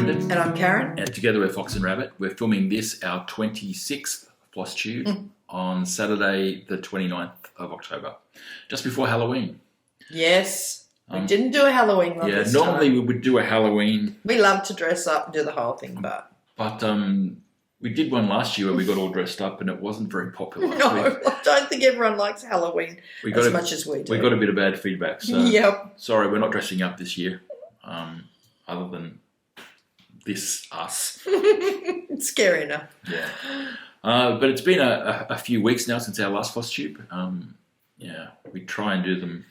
Brendon. And I'm Karen. And together we're Fox and Rabbit. We're filming this, our 26th Flosstube, on Saturday the 29th of October, just before Halloween. Yes. We didn't do a Halloween one this normally time. we would do a Halloween. We love to dress up and do the whole thing, but we did one last year where we got all dressed up and it wasn't very popular. no, I don't think everyone likes Halloween as much as we do. We got a bit of bad feedback, so yep. Sorry, we're not dressing up this year, other than this us. It's scary enough. Yeah. But it's been a few weeks now since our last Flosstube. We try and do them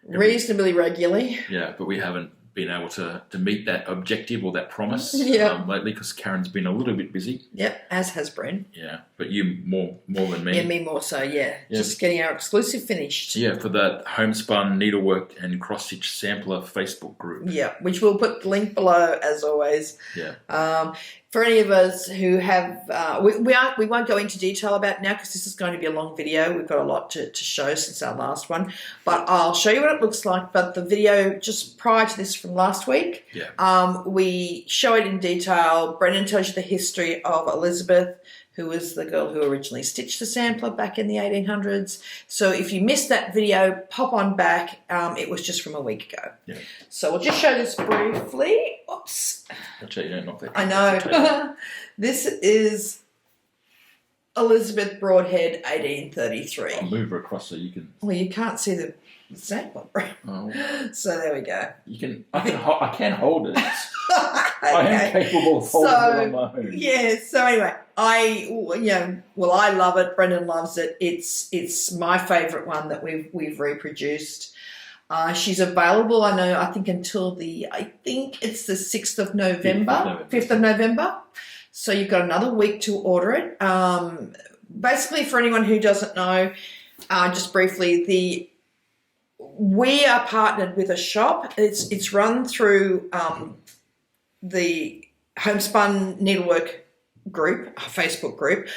reasonably regularly. Yeah, but we haven't been able to meet that objective or that promise lately because Karen's been a little bit busy. Yep, as has Bren. Yeah, but you more than me. Yeah, me more so, yeah. Just getting our exclusive finished. Yeah, for the Homespun Needlework and Cross-Stitch Sampler Facebook group. Yeah, which we'll put the link below as always. Yeah. For any of us who have, we won't go into detail about it now because this is going to be a long video. We've got a lot to show since our last one, but I'll show you what it looks like. But the video just prior to this from last week, we show it in detail. Brendon tells you the history of Elizabeth, who was the girl who originally stitched the sampler back in the 1800s. So if you missed that video, pop on back. It was just from a week ago. Yeah. So we'll just show this briefly. Oops. Watch out, you don't knock that. I know. This is Elizabeth Broadhead, 1833. I'll move her across so you can... Well, you can't see the sampler. Oh. So there we go. You can. I can hold it. Okay. I am capable of holding it on my own. Yeah. So anyway, I love it. Brendon loves it. It's my favourite one that we've reproduced. She's available. I think until it's the 6th of November, 5th of November. So you've got another week to order it. Basically, for anyone who doesn't know, just briefly, we are partnered with a shop. It's run through the Homespun Needlework group, a Facebook group.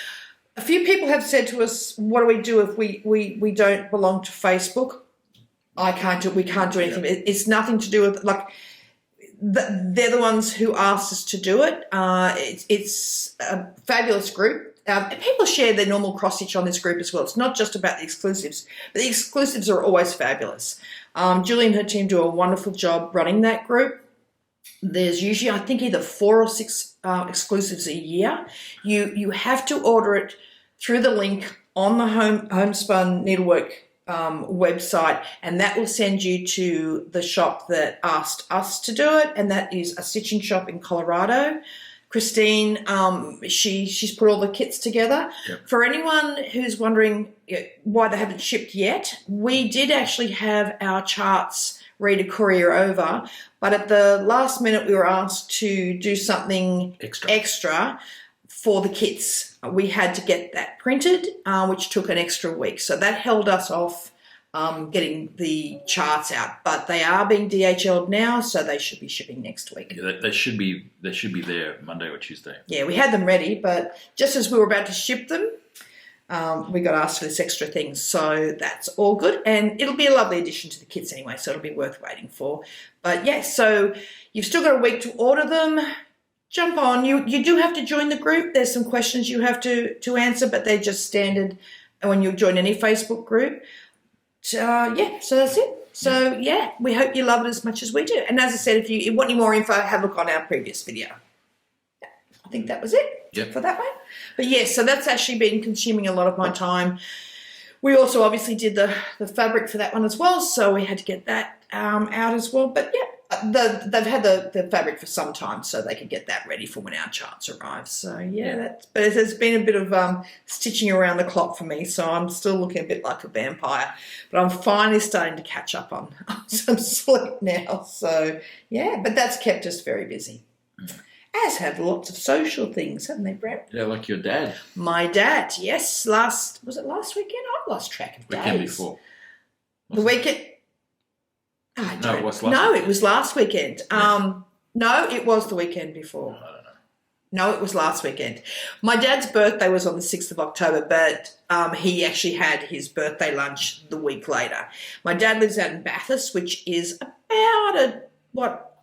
A few people have said to us, what do we do if we don't belong to Facebook? We can't do anything. Yep. It's nothing to do with, they're the ones who asked us to do it. It's a fabulous group. People share their normal cross-stitch on this group as well. It's not just about the exclusives, but the exclusives are always fabulous. Julie and her team do a wonderful job running that group. There's usually, I think, either 4 or 6 exclusives a year. You have to order it through the link on the Homespun Needlework website, and that will send you to the shop that asked us to do it, and that is a stitching shop in Colorado. Christine, she's put all the kits together. Yep. For anyone who's wondering why they haven't shipped yet, we did actually have our charts ready to courier over, but at the last minute we were asked to do something extra for the kits. We had to get that printed, which took an extra week. So that held us off getting the charts out. But they are being DHL'd now, so they should be shipping next week. Yeah, they should be there Monday or Tuesday. Yeah, we had them ready, but just as we were about to ship them, we got asked for this extra thing. So that's all good. And it'll be a lovely addition to the kits anyway, so it'll be worth waiting for. But yeah, so you've still got a week to order them. Jump on. You do have to join the group. There's some questions you have to answer, but they're just standard when you join any Facebook group. So that's it. So we hope you love it as much as we do. And as I said, if you want any more info, have a look on our previous video. I think that was it for that one. But so that's actually been consuming a lot of my time. We also obviously did the fabric for that one as well, so we had to get that out as well. But they've had the fabric for some time, so they could get that ready for when our charts arrive. So but it has been a bit of stitching around the clock for me, so I'm still looking a bit like a vampire. But I'm finally starting to catch up on some sleep now. So but that's kept us very busy. As have lots of social things, haven't they, Brett? Yeah, like your dad. My dad, yes. Was it last weekend? I've lost track of days. Weekend before. The weekend. No, it was last weekend. No, it was last weekend. No, it was the weekend before. I don't know. No, it was last weekend. My dad's birthday was on the 6th of October, but he actually had his birthday lunch the week later. My dad lives out in Bathurst, which is about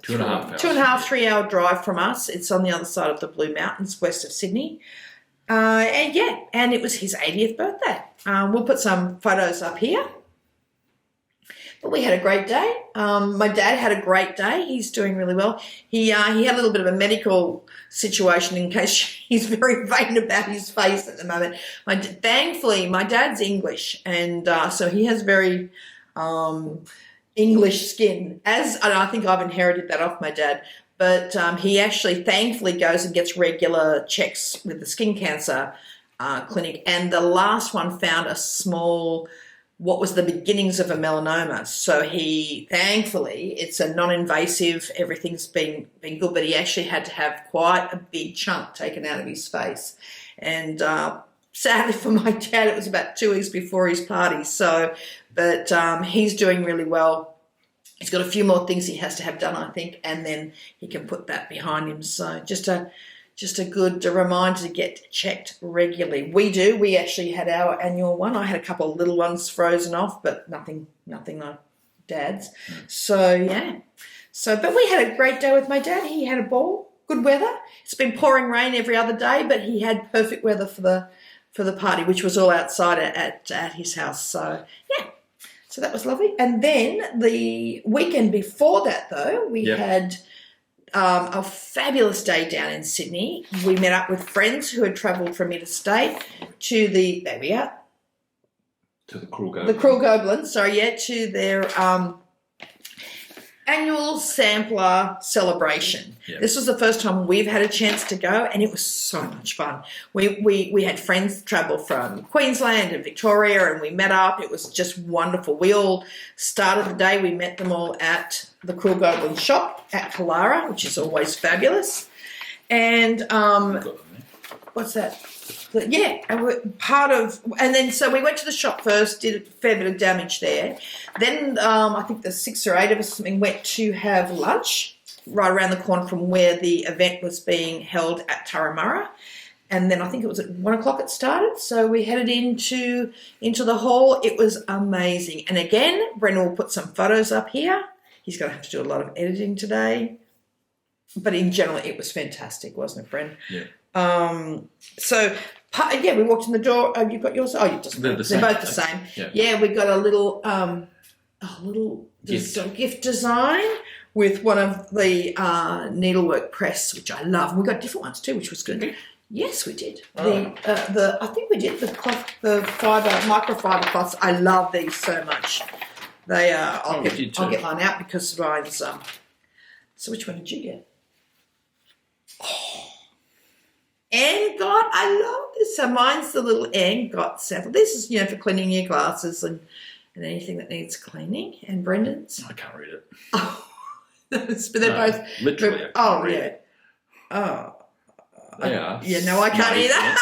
2.5 hours. 2.5, 3 hour drive from us. It's on the other side of the Blue Mountains, west of Sydney. And it was his 80th birthday. We'll put some photos up here. But we had a great day. My dad had a great day. He's doing really well. He had a little bit of a medical situation in case he's very vain about his face at the moment. Thankfully, my dad's English, and so he has very English skin. And I think I've inherited that off my dad. But he actually, thankfully, goes and gets regular checks with the skin cancer clinic. And the last one found a small, what was the beginnings of a melanoma. So thankfully, it's a non-invasive, everything's been good, but he actually had to have quite a big chunk taken out of his face. And sadly for my dad, it was about 2 weeks before his party. But he's doing really well. He's got a few more things he has to have done, I think, and then he can put that behind him. So just a good reminder to get checked regularly. We actually had our annual one. I had a couple of little ones frozen off, but nothing like Dad's. So yeah. But we had a great day with my dad. He had a ball, good weather. It's been pouring rain every other day, but he had perfect weather for the party, which was all outside at his house. So yeah. So that was lovely. And then the weekend before that, though, we had a fabulous day down in Sydney. We met up with friends who had travelled from interstate to the Cruel Goblin. The Cruel Goblin, to their annual sampler celebration. Yep. This was the first time we've had a chance to go, and it was so much fun. We had friends travel from Queensland and Victoria, and we met up. It was just wonderful. We all started the day. We met them all at the Cruel Goblin shop at Kalara, which is always fabulous. And what's that? Yeah, and then so we went to the shop first, did a fair bit of damage there. Then I think the 6 or 8 of us went to have lunch right around the corner from where the event was being held at Turramurra. And then I think it was at 1 o'clock it started. So we headed into the hall. It was amazing. And again, Brendon will put some photos up here. He's going to have to do a lot of editing today. But in general, it was fantastic, wasn't it, Brendon? Yeah. We walked in the door. Oh, you've got yours? Oh, they're both the same. Yeah, we got a little gift design with one of the needlework press, which I love. We got different ones too, which was good. Okay. Yes, we did. I think we did the microfiber cloths. I love these so much. They I'll get mine out because mine's So which one did you get? Angot, I love this. So mine's the little Angot sample. This is, for cleaning your glasses and anything that needs cleaning. And Brendon's. I can't read it. Oh, but they're both. Literally, I can't read it. Oh. They are. Yeah, no, I can't either.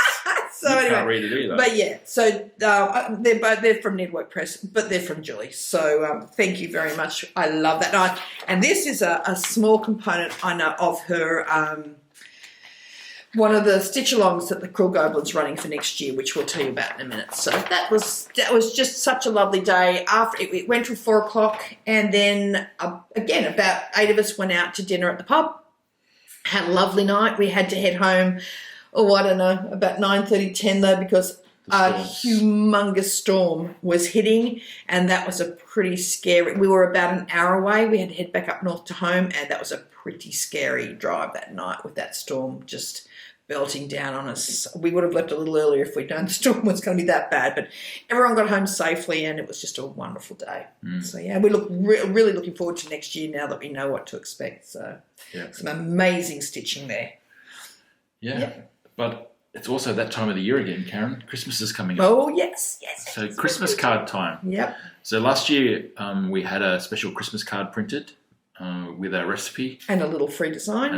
So you anyway, can't read it either. But yeah, so they're from Network Press, but they're from Julie. So thank you very much. I love that. And this is a small component I know of her. One of the stitch-alongs that the Cruel Goblin's running for next year, which we'll tell you about in a minute. So that was just such a lovely day. After it went till 4 o'clock, and then again about 8 of us went out to dinner at the pub. Had a lovely night. We had to head home. Oh, I don't know, about 9:30, 10 though, because a humongous storm was hitting, and that was a pretty scary. We were about an hour away. We had to head back up north to home, and that was a pretty scary drive that night with that storm just belting down on us. We would have left a little earlier if we'd known the storm was going to be that bad, but everyone got home safely, and it was just a wonderful day. So yeah, we look really looking forward to next year now that we know what to expect. So some amazing stitching there. Yeah. But it's also that time of the year again, Karen. Christmas is coming up. Oh, yes. So Christmas card time. Yep. So last year we had a special Christmas card printed with a recipe. And a little free design.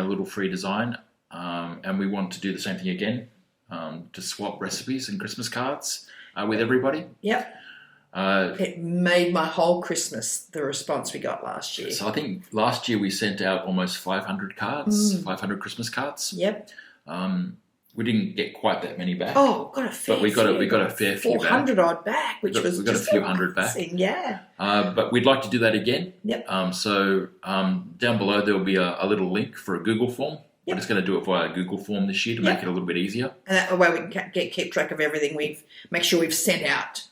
And we want to do the same thing again, to swap recipes and Christmas cards with everybody. Yep. It made my whole Christmas, the response we got last year. So I think last year we sent out almost 500 cards, 500 Christmas cards. Yep. we didn't get quite that many back. Oh, got a fair but we got a fair few back. 400 odd back, which was we got just a few hundred back. Yeah. But we'd like to do that again. Yep. So down below there will be a little link for a Google form. We're just going to do it via a Google form this year to make it a little bit easier. And that way we can keep track of everything. Make sure we've sent out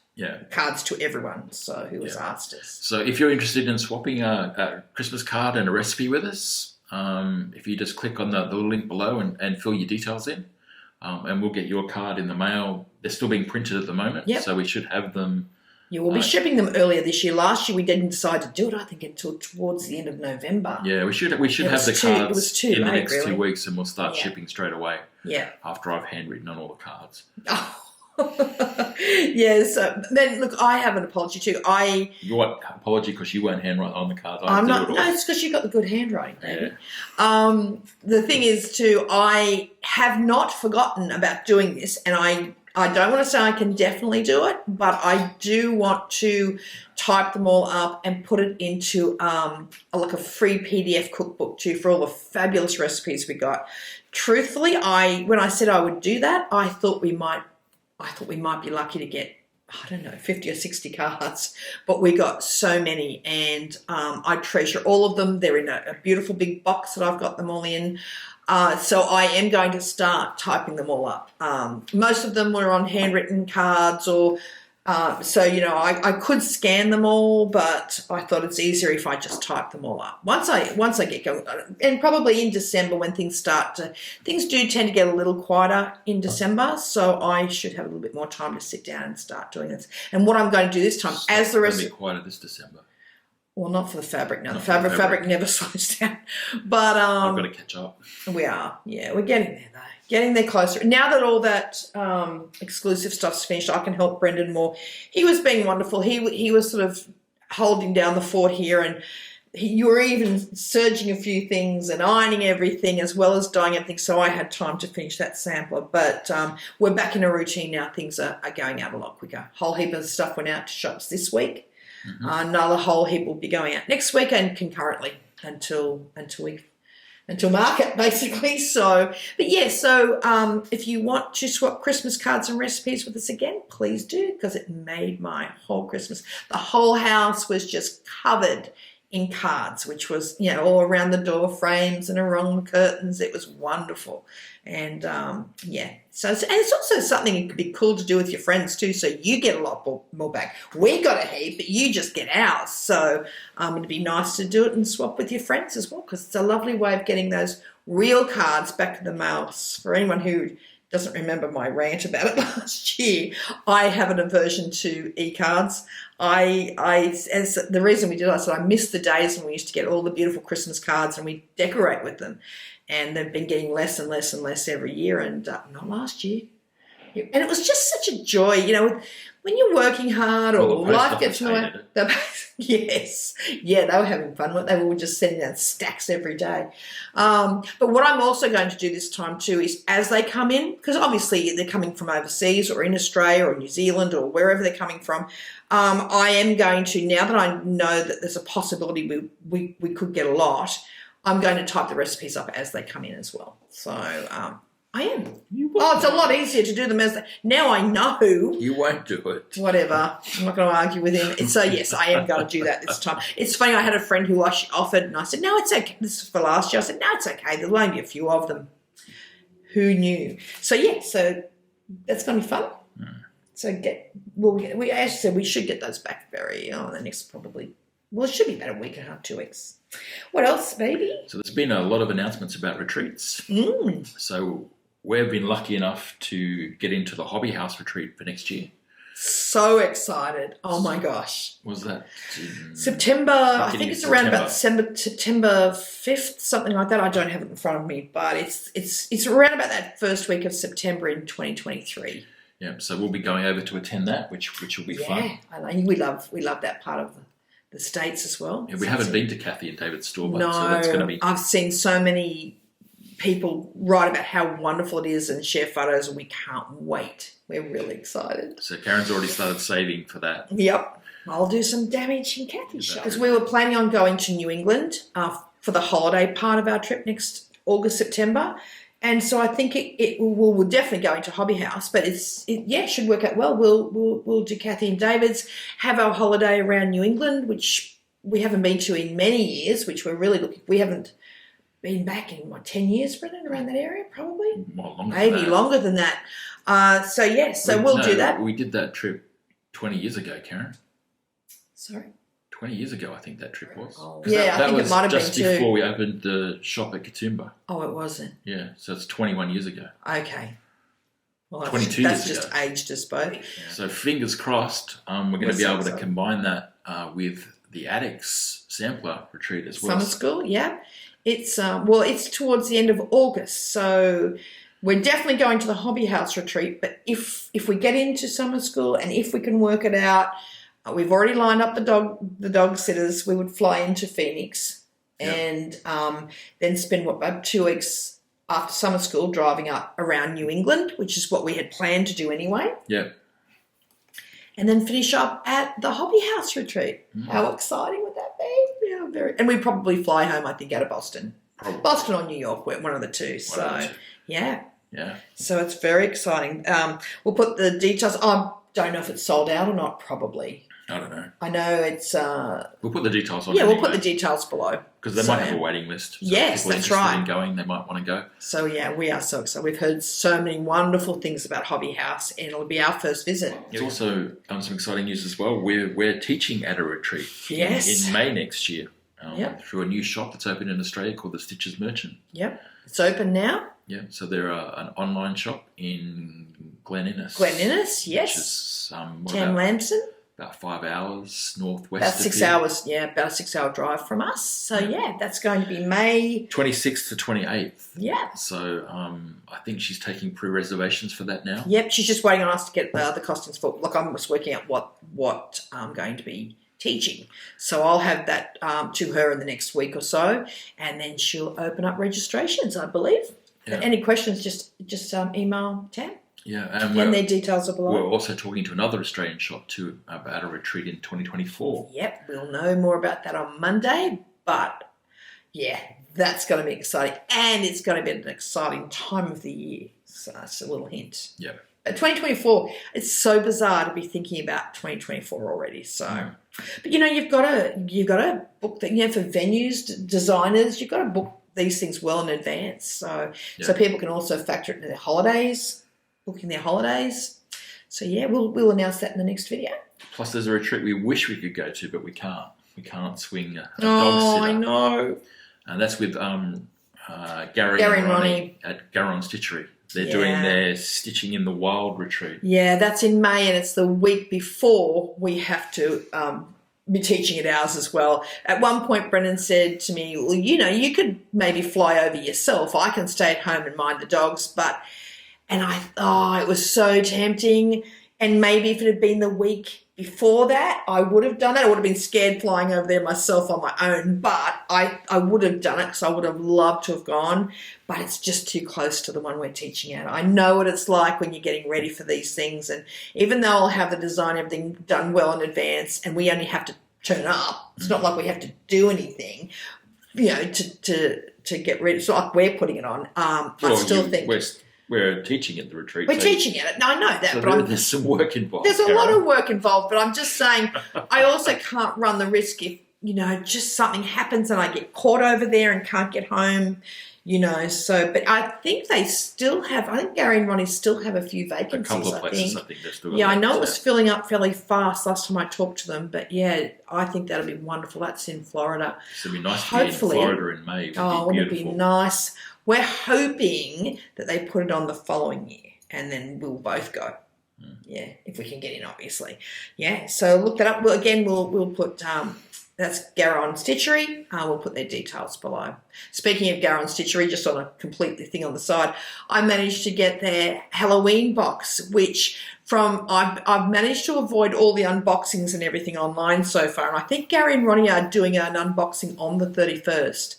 cards to everyone who has asked us. So if you're interested in swapping a Christmas card and a recipe with us, if you just click on the link below and fill your details in, and we'll get your card in the mail. They're still being printed at the moment, so we should have them. You will be shipping them earlier this year. Last year we didn't decide to do it, I think, until towards the end of November. Yeah, we should have the cards in the next 2 weeks, and we'll start shipping straight away. Yeah. After I've handwritten on all the cards. So then look, I have an apology too. What apology? Because you weren't handwriting on the cards. I'm not. No, it's because you got the good handwriting, baby. Yeah. The thing is too, I have not forgotten about doing this, and I don't want to say I can definitely do it, but I do want to type them all up and put it into like a free PDF cookbook too for all the fabulous recipes we got. Truthfully, when I said I would do that, I thought we might be lucky to get, I don't know, 50 or 60 cards, but we got so many, and I treasure all of them. They're in a beautiful big box that I've got them all in. So I am going to start typing them all up. Most of them were on handwritten cards I could scan them all, but I thought it's easier if I just type them all up. Once I get going, and probably in December when things do tend to get a little quieter in December, so I should have a little bit more time to sit down and start doing this. And what I'm going to do this time, as the rest... It'll be quieter this December. Well, not for the fabric. No, the fabric never slows down. But I've got to catch up. We are. Yeah, we're getting there though. Getting there closer. Now that all that exclusive stuff's finished, I can help Brendon more. He was being wonderful. He was sort of holding down the fort here, and you were even serging a few things and ironing everything as well as dyeing everything, so I had time to finish that sampler. But we're back in a routine now. Things are going out a lot quicker. Whole heap of stuff went out to shops this week. Mm-hmm. Another whole heap will be going out next week and concurrently until market, basically. So, but yeah, so if you want to swap Christmas cards and recipes with us again, please do, because it made my whole Christmas. The whole house was just covered in cards, which was, all around the door frames and around the curtains. It was wonderful. And so it's also something it could be cool to do with your friends too, so you get a lot more back. We got a heap, but you just get ours. So it'd be nice to do it and swap with your friends as well, because it's a lovely way of getting those real cards back in the mail. For anyone who doesn't remember my rant about it last year, I have an aversion to e-cards. As the reason we did it, I said I miss the days when we used to get all the beautiful Christmas cards and we decorate with them. And they've been getting less and less and less every year, and not last year. And it was just such a joy, when you're working hard or life gets in the way. Yes. Yeah, they were having fun. They were just sending out stacks every day. But what I'm also going to do this time too is as they come in, because obviously they're coming from overseas or in Australia or New Zealand or wherever they're coming from, I am going to, now that I know that there's a possibility we could get a lot, I'm going to type the recipes up as they come in as well. So I am. It's a lot easier to do them now I know. You won't do it. Whatever. I'm not going to argue with him. So yes, I am going to do that this time. It's funny, I had a friend who offered, and I said, no, it's okay. This is for last year. I said, no, it's okay. There'll only be a few of them. Who knew? So yeah, so that's going to be fun. So we as I said, we should get those back the next probably. Well, it should be about a week and a half, 2 weeks. What else, baby? So there's been a lot of announcements about retreats. So we've been lucky enough to get into the Hobby House retreat for next year. So excited. Oh, my gosh. Was that? September, I think it's around about September 5th, something like that. I don't have it in front of me, but it's around about that first week of September in 2023. Yeah, so we'll be going over to attend that, which will be fun. Yeah, we love that part of the States as well. Yeah, we haven't been to Kathy and David's store, but no, so that's going to be... I've seen so many people write about how wonderful it is and share photos, and we can't wait. We're really excited. So Karen's already started saving for that. Yep. I'll do some damage in Kathy's show. Because we were planning on going to New England for the holiday part of our trip next August, September. And so I think we're definitely going to Hobby House, but it should work out well. We'll do Kathy and David's, have our holiday around New England, which we haven't been to in many years, which we're really looking. We haven't been back in 10 years, Brendon, around that area, probably. Maybe longer than that. So we'll do that. We did that trip 20 years ago, Karen. Sorry. 20 years ago, I think that trip was. Oh, yeah, I think it might have been too. Just before we opened the shop at Katoomba. Oh, it wasn't. Yeah, so it's 21 years ago. Okay. Well, 22 that's years just ago. aged us both. Yeah. So fingers crossed, we're going to be able to combine that with the Addicts Sampler Retreat as well. Summer school, yeah. It's towards the end of August, so we're definitely going to the Hobby House retreat. But if we get into summer school and if we can work it out, we've already lined up the dog sitters. We would fly into Phoenix and then spend about 2 weeks after summer school driving up around New England, which is what we had planned to do anyway. Yeah. And then finish up at the Hobby House retreat. How exciting would that be? Yeah, very. And we'd probably fly home, I think, out of Boston. Probably. Boston or New York, one of the two. Yeah. Yeah. So it's very exciting. We'll put the details. I don't know if it's sold out or not, probably. I don't know. I know it's... we'll put the details on. Yeah, we'll put the details below. Because they might have a waiting list. So yes, that's right. In going, they might want to go. So, yeah, we are so excited. We've heard so many wonderful things about Hobby House, and it'll be our first visit. There's also some exciting news as well. We're teaching at a retreat in May next year through a new shop that's open in Australia called the Stitches Merchant. Yep. It's open now. Yeah, so they're an online shop in Glen Innes. Glen Innes, yes. Which is Tam Lamson. About 5 hours northwest. About 6 hours, about a 6 hour drive from us. So, that's going to be May 26th to 28th. Yeah. So, I think she's taking pre-reservations for that now. Yep, she's just waiting on us to get the costings for. Look, I'm just working out what I'm going to be teaching. So I'll have that to her in the next week or so, and then she'll open up registrations, I believe. Yeah. Any questions, just email Tam. Yeah, and their details are below. We're also talking to another Australian shop too about a retreat in 2024. Yep, we'll know more about that on Monday, but yeah, that's going to be exciting, and it's going to be an exciting time of the year. So that's a little hint. Yeah. 2024, it's so bizarre to be thinking about 2024 already. So, but you've got to book that. For venues, designers, you've got to book these things well in advance. So people can also factor it into their holidays. Booking their holidays. So, we'll announce that in the next video. Plus, there's a retreat we wish we could go to, but we can't. We can't swing a dog sitter. I know. And that's with Gary and Ronnie at Garon Stitchery. They're doing their Stitching in the Wild retreat. Yeah, that's in May, and it's the week before we have to be teaching at ours as well. At one point, Brendon said to me, well, you could maybe fly over yourself. I can stay at home and mind the dogs, And I thought it was so tempting. And maybe if it had been the week before that, I would have done it. I would have been scared flying over there myself on my own. But I would have done it because I would have loved to have gone. But it's just too close to the one we're teaching at. I know what it's like when you're getting ready for these things. And even though I'll have the design, everything done well in advance, and we only have to turn up, it's not like we have to do anything, to get ready. It's not like we're putting it on. I still think... We're teaching at the retreat. We're teaching it. No, I know that. So but there's some work involved. There's a lot of work involved, but I'm just saying I also can't run the risk if, just something happens and I get caught over there and can't get home, So, but I think they still have, I think Gary and Ronnie still have a few vacancies, a couple of places, I think they're still I know it was filling up fairly fast last time I talked to them, but I think that'll be wonderful. That's in Florida. So it'd be nice to be in Florida in May. Wouldn't it be nice? We're hoping that they put it on the following year, and then we'll both go. Yeah, if we can get in, obviously. Yeah, so look that up. Well, again, we'll put that's Garon Stitchery. We'll put their details below. Speaking of Garon Stitchery, just on a completely thing on the side, I managed to get their Halloween box, which I've managed to avoid all the unboxings and everything online so far, and I think Gary and Ronnie are doing an unboxing on the 31st.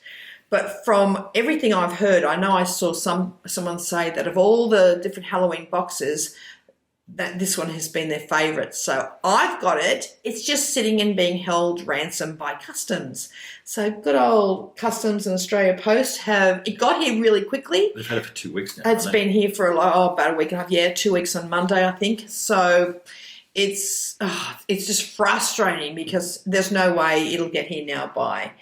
But from everything I've heard, I know I saw someone say that of all the different Halloween boxes, that this one has been their favourite. So I've got it. It's just sitting and being held ransom by customs. So good old customs and Australia Post it got here really quickly. They've had it for 2 weeks now. It's been here for about a week and a half. Yeah, 2 weeks on Monday, I think. So it's just frustrating because there's no way it'll get here now by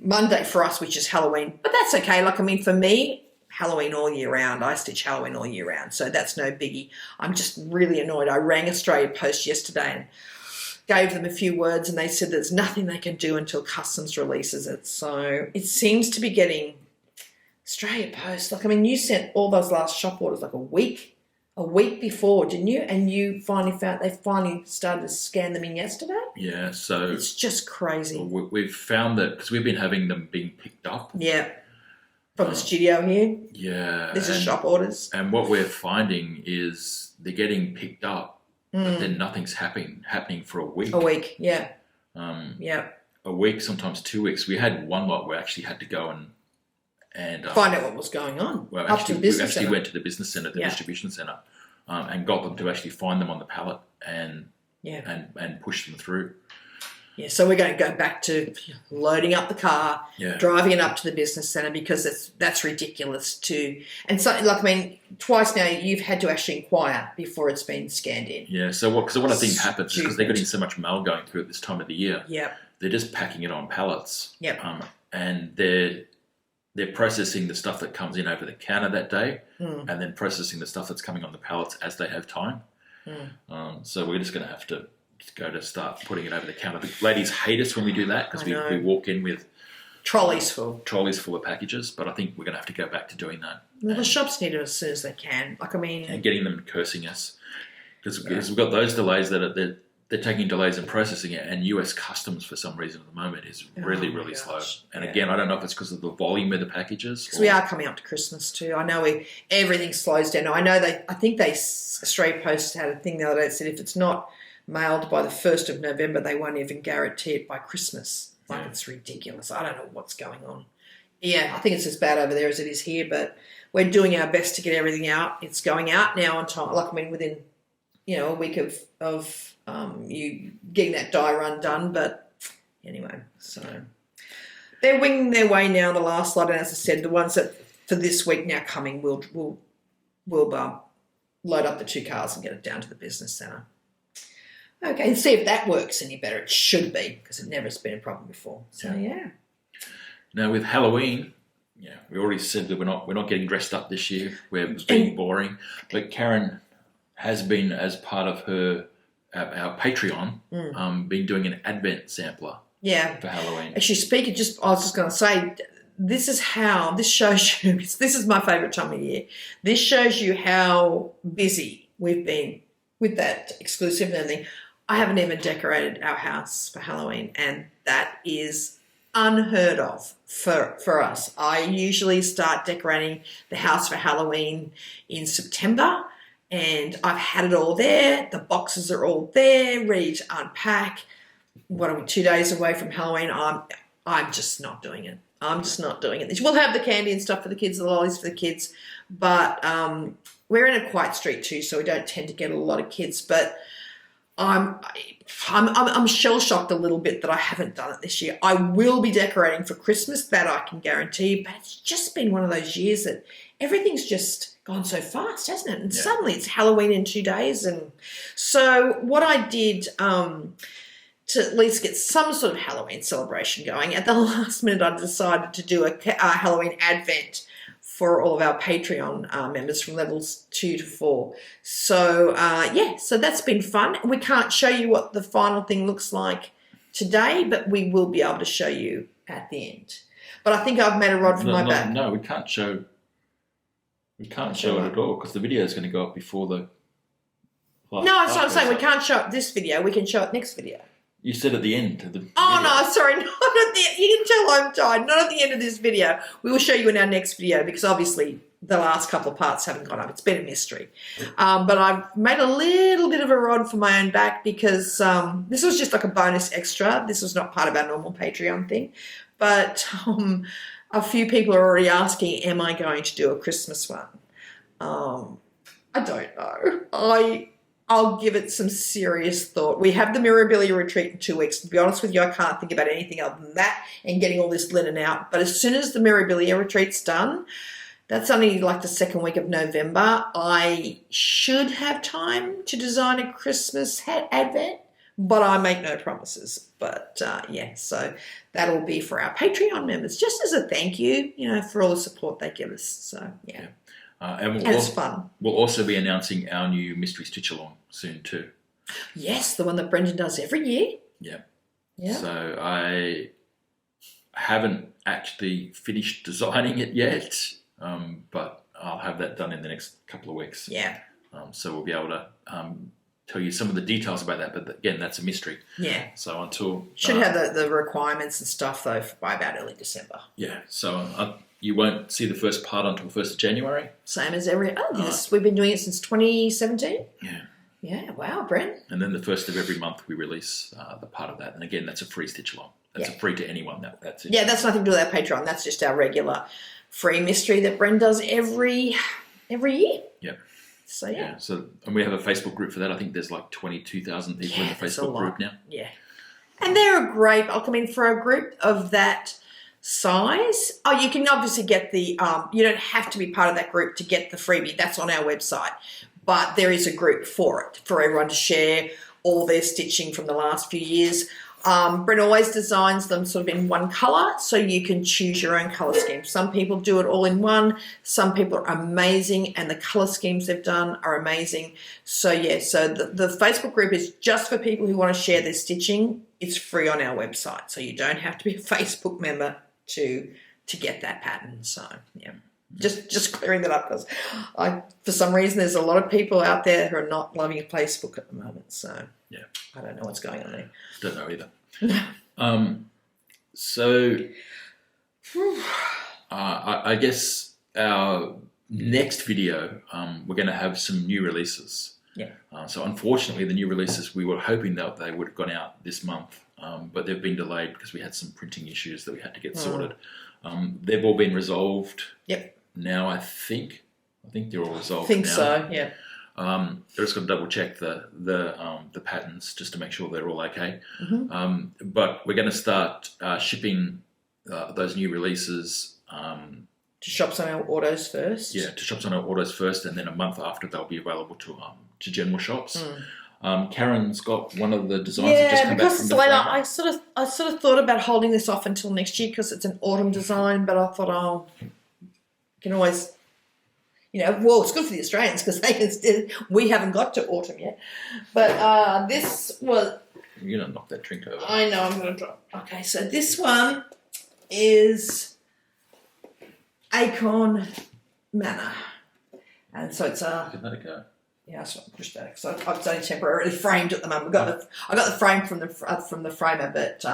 Monday for us, which is Halloween. But that's okay. Like, I mean, for me, Halloween all year round. I stitch Halloween all year round, so that's no biggie. I'm just really annoyed. I rang Australia Post yesterday and gave them a few words, and they said there's nothing they can do until customs releases it. So it seems to be getting Australia Post. Like, I mean, you sent all those last shop orders like a week before, didn't you? And you finally started to scan them in yesterday. Yeah, so it's just crazy. We've found that because we've been having them being picked up. Yeah. From the studio here? Yeah. This is shop orders. And what we're finding is they're getting picked up, but then nothing's happening for a week. A week, yeah. A week, sometimes 2 weeks. We had one lot where we actually had to go and find out what was going on. Well, up to the business we actually centre. went to the business centre, the distribution centre, and got them to actually find them on the pallet and push them through. Yeah, so we're going to go back to loading up the car, driving it up to the business centre because that's ridiculous too. And so, like, I mean, twice now you've had to actually inquire before it's been scanned in. Yeah, so what I think happens is because they're getting so much mail going through at this time of the year, they're just packing it on pallets. And they're processing the stuff that comes in over the counter that day and then processing the stuff that's coming on the pallets as they have time. So we're just going to have to start putting it over the counter. The ladies hate us when we do that because we walk in with trolleys full of packages, but I think we're going to have to go back to doing that. Well, the shops need it as soon as they can. Like, I mean, and getting them cursing us because we've got those delays that they're taking delays in processing it, and US Customs for some reason at the moment is really slow. And again, I don't know if it's because of the volume of the packages. Because we are coming up to Christmas too. I know everything slows down. I know I think Australia Post had a thing the other day that said if it's not mailed by the 1st of November, they won't even guarantee it by Christmas. Like, it's ridiculous. I don't know what's going on. Yeah, I think it's as bad over there as it is here, but we're doing our best to get everything out. It's going out now on time. Like, I mean, within, a week of you getting that dye run done. But anyway, so they're winging their way now, the last lot. And as I said, the ones that for this week now coming, we'll load up the 2 cars and get it down to the business centre. Okay, and see if that works any better. It should be, because it never has been a problem before. So, yeah. Now, with Halloween, we already said that we're not getting dressed up this year. We're being boring. But Karen has been, as part of our Patreon, been doing an Advent sampler for Halloween. Actually, I was just going to say, this shows you, this is my favourite time of year. This shows you how busy we've been with that exclusive and everything. I haven't even decorated our house for Halloween, and that is unheard of for us. I usually start decorating the house for Halloween in September, and I've had it all there. The boxes are all there, ready to unpack. What are we, 2 days away from Halloween? I'm just not doing it. We'll have the candy and stuff for the kids, the lollies for the kids, but we're in a quiet street too, so we don't tend to get a lot of kids. But I'm shell shocked a little bit that I haven't done it this year. I will be decorating for Christmas, that I can guarantee. But it's just been one of those years that everything's just gone so fast, hasn't it? And suddenly it's Halloween in 2 days, and so what I did to at least get some sort of Halloween celebration going, at the last minute I decided to do a Halloween Advent for all of our Patreon members from levels 2 to 4. So, so that's been fun. We can't show you what the final thing looks like today, but we will be able to show you at the end. But I think I've made a rod for my back. No, we can't show it at all because the video is going to go up before the... No, that's what I'm saying. We can't show it this video. We can show it next video. You said at the end of the video. No, sorry. Not at the end. You can tell I'm tired. Not at the end of this video. We will show you in our next video because obviously the last couple of parts haven't gone up. It's been a mystery. But I've made a little bit of a rod for my own back because this was just like a bonus extra. This was not part of our normal Patreon thing. But a few people are already asking, am I going to do a Christmas one? I don't know. I'll give it some serious thought. We have the Mirabilia retreat in 2 weeks. To be honest with you, I can't think about anything other than that and getting all this linen out. But as soon as the Mirabilia retreat's done, that's only like the 2nd week of November, I should have time to design a Christmas hat advent, but I make no promises. But yeah, so that'll be for our Patreon members, just as a thank you, for all the support they give us. So yeah. And it's fun. We'll also be announcing our new mystery stitch along soon too. Yes, the one that Brendon does every year. Yeah. Yeah. So I haven't actually finished designing it yet, but I'll have that done in the next couple of weeks. Yeah. So we'll be able to tell you some of the details about that, but again, that's a mystery. Yeah. So until should have the requirements and stuff though by about early December. Yeah. So you won't see the first part until 1st of January. Same as we've been doing it since 2017. Yeah. Yeah. Wow, Brent. And then the 1st of every month we release the part of that, and again, that's a free stitch along. That's free to anyone. That's it. Yeah, that's nothing to do with our Patreon. That's just our regular free mystery that Brent does every year. Yep. So yeah. And we have a Facebook group for that. I think there's like 22,000 people in the Facebook group now. Yeah. And they're a great, for a group of that size. Oh, you can obviously get the, you don't have to be part of that group to get the freebie. That's on our website. But there is a group for it, for everyone to share all their stitching from the last few years. Brent always designs them sort of in one colour, so you can choose your own colour scheme. Some people do it all in one. Some people are amazing, and the colour schemes they've done are amazing. So, yeah, so the Facebook group is just for people who want to share their stitching. It's free on our website, so you don't have to be a Facebook member to get that pattern. So, yeah. Just clearing that up because for some reason there's a lot of people out there who are not loving Facebook at the moment. So yeah, I don't know what's going on there. Don't know either. So I guess our next video we're going to have some new releases. Yeah. So unfortunately, the new releases we were hoping that they would have gone out this month, but they've been delayed because we had some printing issues that we had to get sorted. They've all been resolved. Yep. Now I think they're all resolved. I think so. Yeah. They're just going to double check the patterns just to make sure they're all okay. Mm-hmm. But we're going to start shipping those new releases to shops on our autos first. Yeah, to shops on our autos first, and then a month after they'll be available to general shops. Karen's got one of the designs that just come back from the later. I sort of thought about holding this off until next year because it's an autumn design, but I thought, can always, it's good for the Australians because we haven't got to autumn yet. But this was... You're going to knock that drink over. I know, I'm going to drop. Okay, so this one is Acorn Manor. And so it's a... Give that a go. Yeah, so I pushed that because I've only temporarily framed at the moment. I got the frame from the framer, but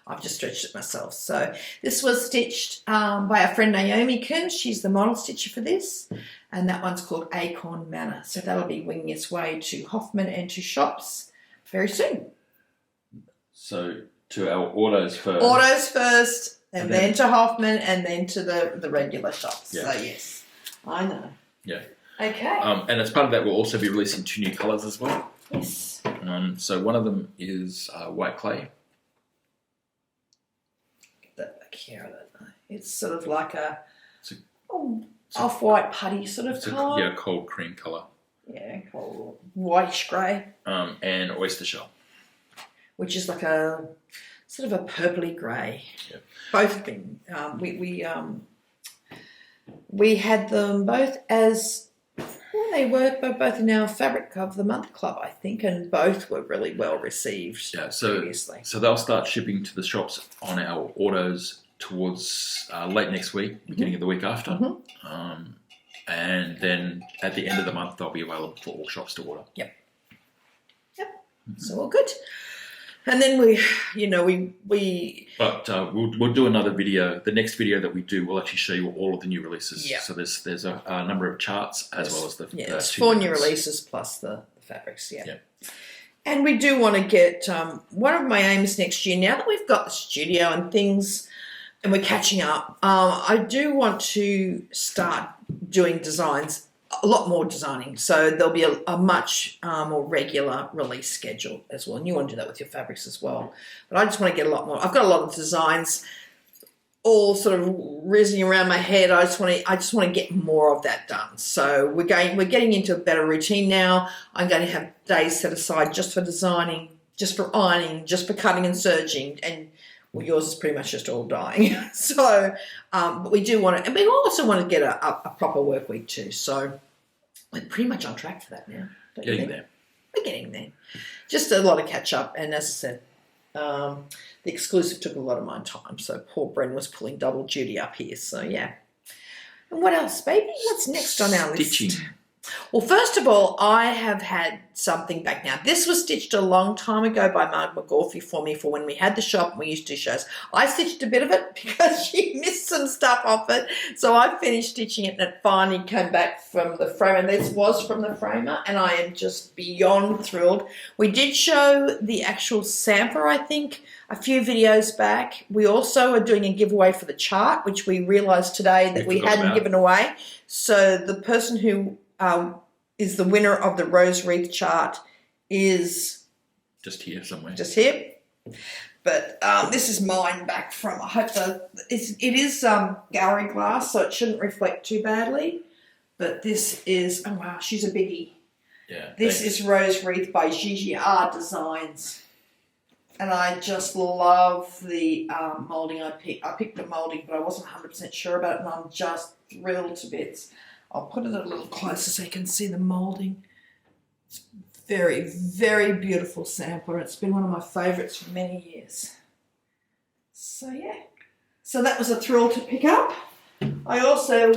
I've just stretched it myself. So this was stitched by our friend Naomi Kuhn. She's the model stitcher for this, and that one's called Acorn Manor. So that'll be winging its way to Hoffman and to shops very soon. So to our autos first. Autos first, and then to Hoffman, and then to the regular shops. Yeah. So yes, I know. Yeah. Okay. And as part of that, we'll also be releasing 2 new colours as well. Yes. So one of them is white clay. Get that back here. It's sort of like off-white putty sort of colour. Cold cream colour. Yeah, cold whitish grey. And oyster shell. Which is like a sort of a purpley grey. Yeah. Both have been. We had them both as... they were both in our Fabric of the Month Club, I think, and both were really well received previously. So they'll start shipping to the shops on our autos towards late next week, beginning of the week after. Mm-hmm. And then at the end of the month, they'll be available for all shops to order. Yep. Mm-hmm. So all good. And then we. But we'll do another video. The next video that we do will actually show you all of the new releases. Yeah. So there's a number of charts as well as the there's 4 new releases plus the fabrics. Yeah. And we do want to get one of my aims next year. Now that we've got the studio and things, and we're catching up, I do want to start doing designs a lot more designing. So there'll be a much more regular release schedule as well. And you want to do that with your fabrics as well. But I just want to get a lot more. I've got a lot of designs all sort of risen around my head. I just want to get more of that done. So we're getting into a better routine now. I'm going to have days set aside just for designing, just for ironing, just for cutting and serging, and well, yours is pretty much just all dyeing. So, but we do want to, and we also want to get a proper work week too. So we're pretty much on track for that now. Getting there. We're getting there. Just a lot of catch up, and as I said, the exclusive took a lot of my time, so poor Brendon was pulling double duty up here. So yeah. And what else, baby? What's next on our list? Stitching. Well, first of all, I have had something back now. This was stitched a long time ago by Mark McGorthy for me for when we had the shop and we used to do shows. I stitched a bit of it because she missed some stuff off it. So I finished stitching it and it finally came back from the frame. And this was from the framer and I am just beyond thrilled. We did show the actual sampler, I think, a few videos back. We also are doing a giveaway for the chart, which we realised today that we hadn't given away. So the person who is the winner of the rose wreath chart is just here somewhere. Just here. But this is mine back from, I hope it is gallery glass, so it shouldn't reflect too badly. But this is, oh wow, she's a biggie. Yeah. This is Rose Wreath by Gigi R Designs. And I just love the moulding I picked. I picked the moulding, but I wasn't 100% sure about it, and I'm just thrilled to bits. I'll put it a little closer so you can see the moulding. It's very, very beautiful sampler. It's been one of my favourites for many years. So yeah, so that was a thrill to pick up. I also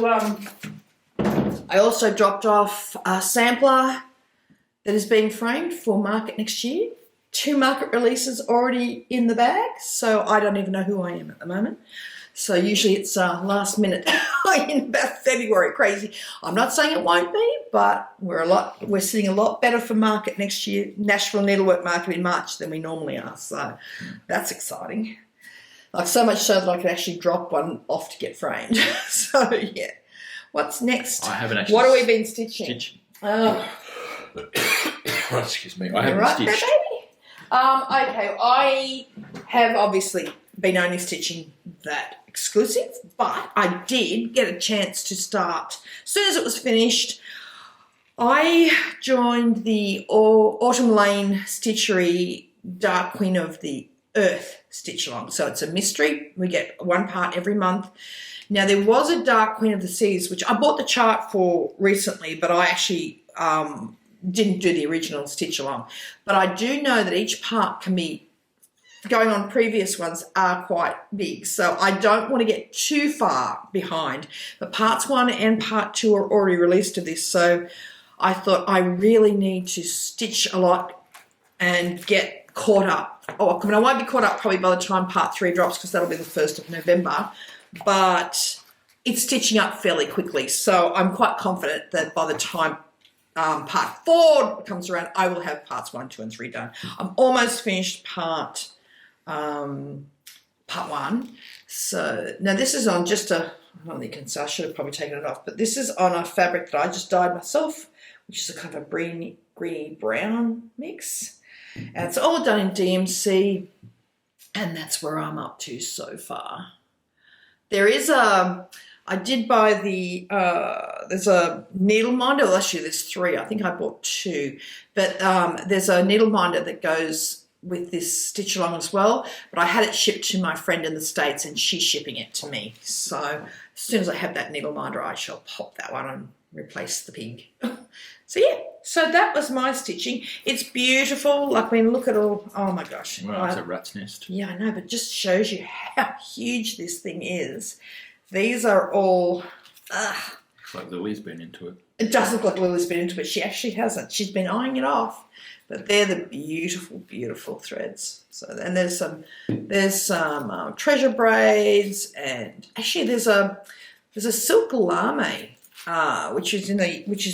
dropped off a sampler that is being framed for market next year. 2 market releases already in the bag, so I don't even know who I am at the moment. So usually it's last minute in about February, crazy. I'm not saying it won't be, but we're sitting a lot better for market next year, Nashville Needlework Market in March than we normally are. So that's exciting. Like so much so that I could actually drop one off to get framed. So yeah. What's next? I haven't actually. What have we been stitching? Oh. Excuse me. I haven't stitched. There, baby? Okay, I have obviously been only stitching that exclusive, but I did get a chance to start. As soon as it was finished, I joined the Autumn Lane Stitchery Dark Queen of the Earth stitch along. So it's a mystery. We get 1 part every month. Now there was a Dark Queen of the Seas, which I bought the chart for recently, but I actually didn't do the original stitch along. But I do know that each part can be, going on previous ones, are quite big. So I don't want to get too far behind. But parts 1 and part 2 are already released of this. So I thought I really need to stitch a lot and get caught up. Oh, I mean, I won't be caught up probably by the time part 3 drops because that'll be the 1st of November. But it's stitching up fairly quickly. So I'm quite confident that by the time part 4 comes around, I will have parts 1, 2, and 3 done. I'm almost finished part 1. So now this is on just a, I don't think you can say, I should have probably taken it off, but this is on a fabric that I just dyed myself, which is a kind of a greeny brown mix. And it's all done in DMC, and that's where I'm up to so far. There is I did buy there's a needle minder. Well, actually, there's 3. I think I bought 2. But there's a needle minder that goes with this stitch along as well. But I had it shipped to my friend in the States and she's shipping it to me. So as soon as I have that needle minder, I shall pop that one and replace the pig. So yeah, so that was my stitching. It's beautiful. Like, I mean, look at all, oh my gosh. Well, it's a rat's nest. Yeah, I know, but just shows you how huge this thing is. These are all, Looks like Lily's been into it. It does look like Lily's been into it. She actually hasn't. She's been eyeing it off. But they're the beautiful, beautiful threads. So, and there's some treasure braids, and actually there's a silk lame, which is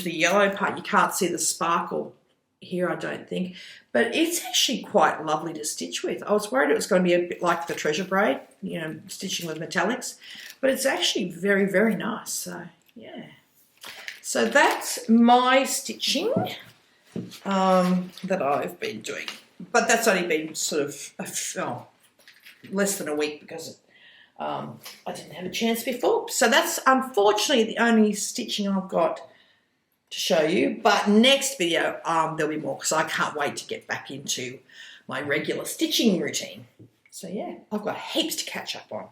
the yellow part. You can't see the sparkle here, I don't think, but it's actually quite lovely to stitch with. I was worried it was going to be a bit like the treasure braid, you know, stitching with metallics, but it's actually very, very nice. So yeah. So that's my stitching that I've been doing. But that's only been sort of less than a week because I didn't have a chance before. So that's unfortunately the only stitching I've got to show you. But next video there'll be more because I can't wait to get back into my regular stitching routine. So yeah, I've got heaps to catch up on.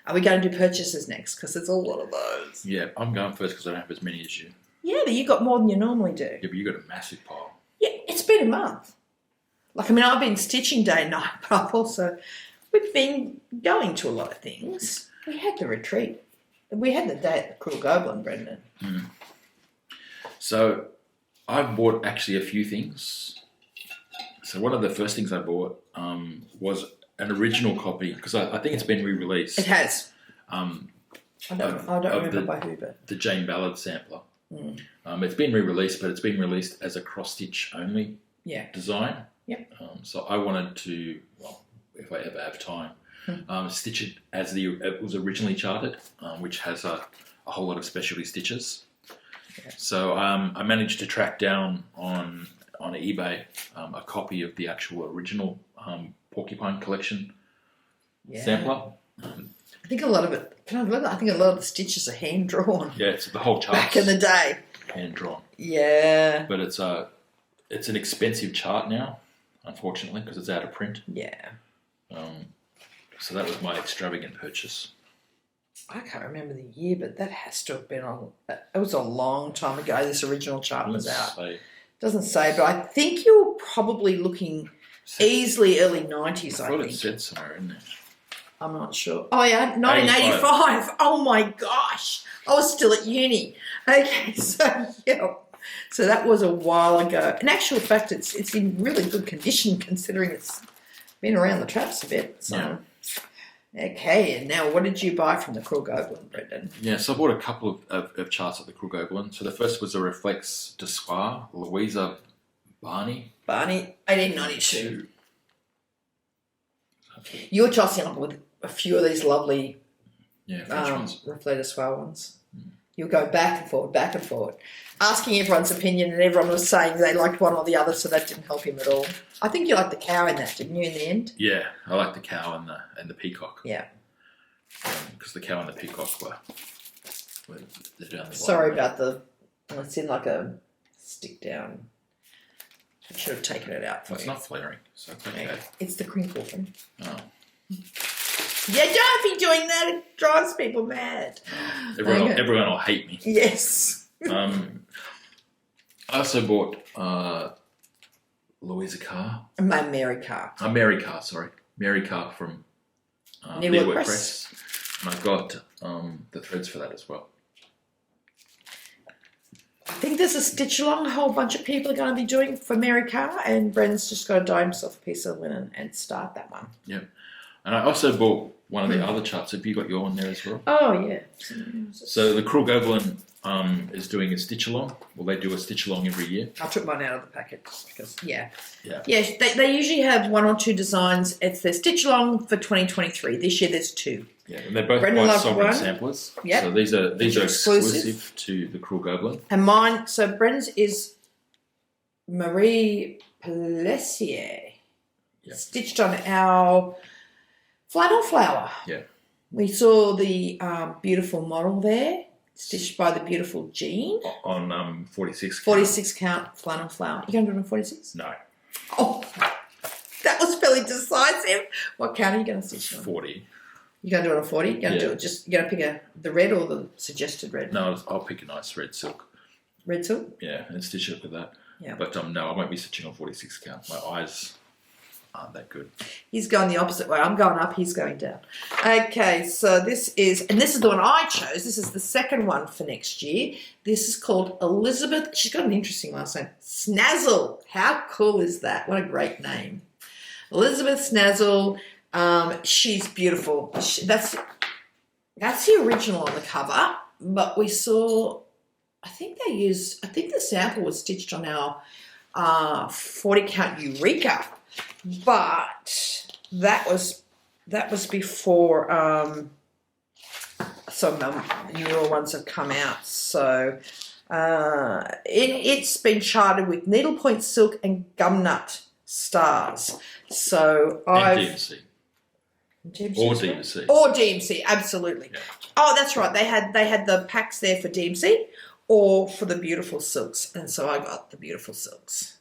Are we going to do purchases next? Because there's a lot of those. Yeah, I'm going first because I don't have as many as you. Yeah, but you got more than you normally do. Yeah, but you got a massive pile. Yeah, it's been a month. Like, I mean, I've been stitching day and night, but we've been going to a lot of things. We had the retreat. We had the day at the Cruel Goblin, Brendon. Mm. So I bought actually a few things. So one of the first things I bought was an original copy because I think it's been re-released. It has. I don't remember by who, but the Jane Ballard sampler. Mm. It's been re-released, but it's been released as a cross-stitch only design. Yep. So I wanted to, well, if I ever have time, stitch it as it was originally charted, which has a whole lot of specialty stitches. Yeah. So I managed to track down on eBay a copy of the actual original Porcupine Collection sampler. I think a lot of it. I think a lot of the stitches are hand drawn. Yeah, it's the whole chart. Back in the day, hand drawn. Yeah, but it's an expensive chart now, unfortunately, because it's out of print. Yeah. So that was my extravagant purchase. I can't remember the year, but that has to have been it was a long time ago. This original chart was out. Doesn't say, but I think you were probably looking easily early 90s. I thought it said somewhere in there. I'm not sure. Oh yeah, 1985. Oh my gosh, I was still at uni. Okay, so yeah, so that was a while ago. In actual fact, it's in really good condition considering it's been around the traps a bit. So. Yeah. Okay, and now what did you buy from the Cruel Goblin, Brendon? Yeah, so I bought a couple of charts at the Cruel Goblin. So the first was a Reflex de Soir, Louisa Barney. 1892. You're tossing up with a few of these lovely French ones. Reflex de Soir ones. You'll go back and forward, asking everyone's opinion, and everyone was saying they liked one or the other, so that didn't help him at all. I think you liked the cow in that, didn't you, in the end? Yeah, I liked the cow and the peacock. Yeah. Because the cow and the peacock were down the Sorry about it's in like a stick down. I should have taken it out for you. It's not flaring, so it's okay. It's the crinkle thing. Oh. Yeah, don't be doing that. It drives people mad. Everyone will hate me. Yes. I also bought Louisa Carr. Mary Carr. Mary Carr, sorry. Mary Carr from New Work Press. And I got the threads for that as well. I think there's a stitch along a whole bunch of people are going to be doing for Mary Carr, and Bren's just got to dye himself a piece of linen and start that one. Yeah. And I also bought one of the other charts. Have you got your one there as well? Oh, yeah. So the Cruel Goblin is doing a stitch along. Well, they do a stitch along every year. I took mine out of the packet because, yeah, they usually have one or two designs. It's their stitch along for 2023. This year there's two. Yeah, and they're both quite sovereign samplers. Yep. So these are exclusive to the Cruel Goblin. And mine, so Bren's is Marie Pellissier. Yep. Stitched on our flannel flower. Yeah. We saw the beautiful model there, stitched by the beautiful Jean. On 46 count. 46 count flannel flower. You going to do it on 46? No. Oh, that was fairly decisive. What count are you going to stitch on? 40. You're going to do it on 40? You're going to do it you're going to pick the red or the suggested red? No, I'll pick a nice red silk. Red silk? Yeah, and stitch it with that. Yeah. But no, I won't be stitching on 46 count. My eyes aren't that good. He's going the opposite way. I'm going up, he's going down. Okay, so this is the one I chose. This is the second one for next year. This is called Elizabeth. She's got an interesting last name. Snazzle. How cool is that? What a great name. Elizabeth Snazzle. She's beautiful. That's the original on the cover, but we saw, I think the sample was stitched on our 40 count Eureka, but that was before some newer ones have come out. So It's been charted with needlepoint silk and gumnut stars. So And DMC. Or as well? DMC. Or DMC, absolutely. Yeah. Oh, that's right. They had the packs there for DMC or for the beautiful silks, and so I got the beautiful silks.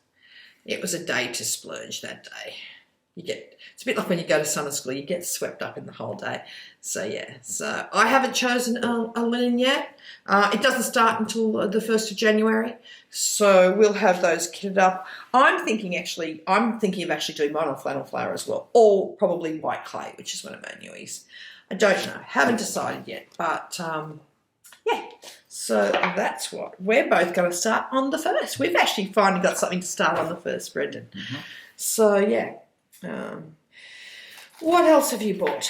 It was a day to splurge that day. It's a bit like when you go to summer school, you get swept up in the whole day. So yeah, so I haven't chosen a linen yet. It doesn't start until the 1st of January, so we'll have those kitted up. I'm thinking of actually doing modern flannel flower as well, or probably white clay, which is one of my newies. I don't know, haven't decided yet, but yeah. So that's what we're both going to start on the 1st. We've actually finally got something to start on the 1st, Brendon. Mm-hmm. So yeah. What else have you bought?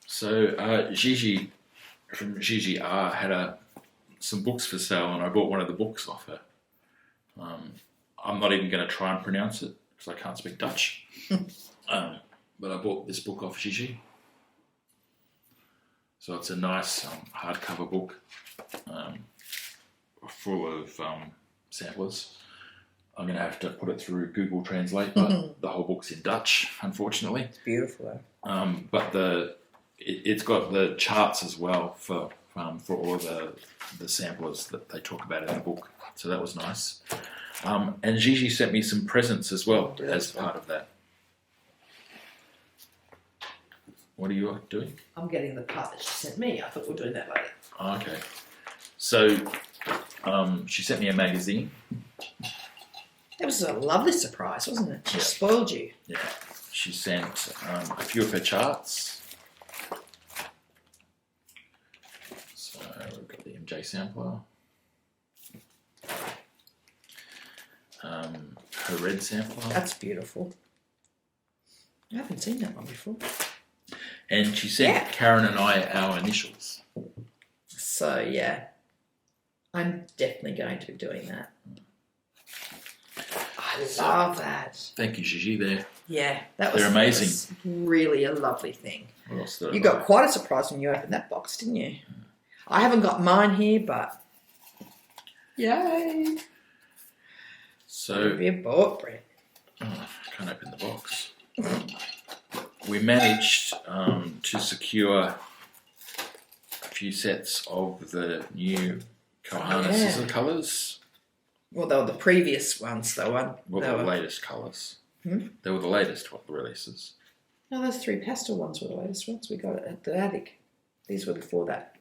So Gigi from Gigi R had some books for sale, and I bought one of the books off her. I'm not even going to try and pronounce it because I can't speak Dutch. But I bought this book off Gigi. So it's a nice hardcover book full of samplers. I'm going to have to put it through Google Translate, but the whole book's in Dutch, unfortunately. It's beautiful. But it's got the charts as well for all of the samplers that they talk about in the book. So that was nice. And Gigi sent me some presents as well as part of that. What are you doing? I'm getting the part that she sent me. I thought we were doing that later. Oh, okay. So she sent me a magazine. It was a lovely surprise, wasn't it? She Yeah. spoiled you. Yeah. She sent a few of her charts. So we've got the MJ sampler. Her red sampler. That's beautiful. I haven't seen that one before. And she sent Karen and I our initials. So yeah, I'm definitely going to be doing that. I love that. Thank you, Gigi. They're They're amazing. That was really a lovely thing. What else did I You buy? got quite a surprise when you opened that box, didn't you? I haven't got mine here, but yay! So What have you bought, Brett? I can't open the box. We managed to secure a few sets of the new Kohana scissor colours. Well, they were the previous ones, though. Well, the latest colours. Hmm? They were the latest releases. No, those 3 pastel ones were the latest ones. We got it at the attic. These were before that.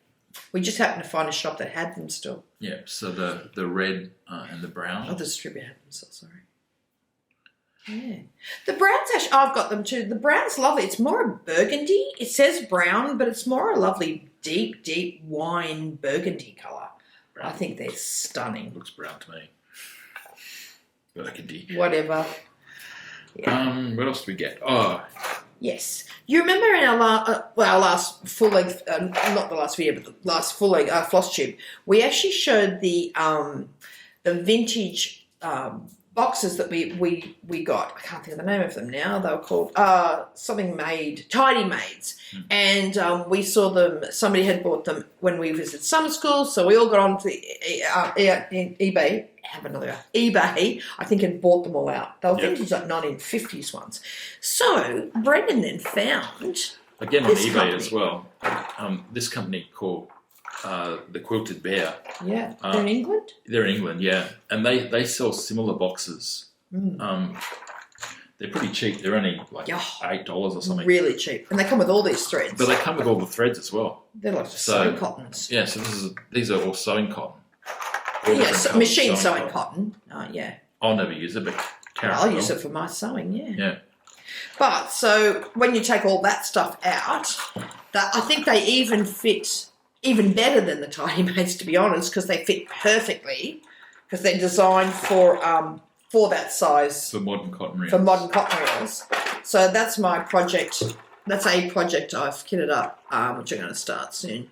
We just happened to find a shop that had them still. Yeah, so the red and the brown. Oh, the distributor had them still, sorry. Yeah. The browns, actually, I've got them too. The brown's lovely. It's more a burgundy. It says brown, but it's more a lovely deep, deep wine burgundy colour. Brown. I think they're stunning. Looks brown to me. Burgundy. Whatever. Yeah. What else do we get? Oh, Yes. You remember in our last full length, not the last video, but the last full length Flosstube, we actually showed the vintage boxes that we got. I can't think of the name of them now. They were called Tidy Maids. And we saw them, somebody had bought them when we visited summer school, so we all got onto eBay, I think, and bought them all out. They were vintage, like 1950s ones. So Brendon then found again on this eBay company as well. This company called the Quilted Bear. Yeah, they're in England? They're in England, yeah. And they sell similar boxes. They're pretty cheap. They're only like $8 or something. Really cheap. And they come with all these threads. But they come with all the threads as well. They're like sewing cottons. Yeah, so these are all sewing cotton. Yeah, machine sewing cotton. Yeah. I'll never use it, but Karen I'll will. use it for my sewing, yeah. Yeah. But so when you take all that stuff out, I think they even fit even better than the Tidy Maids, to be honest, because they fit perfectly, because they're designed for that size. For modern cotton reels. For modern cotton reels. So that's my project. That's a project I've kitted up, which I'm going to start soon,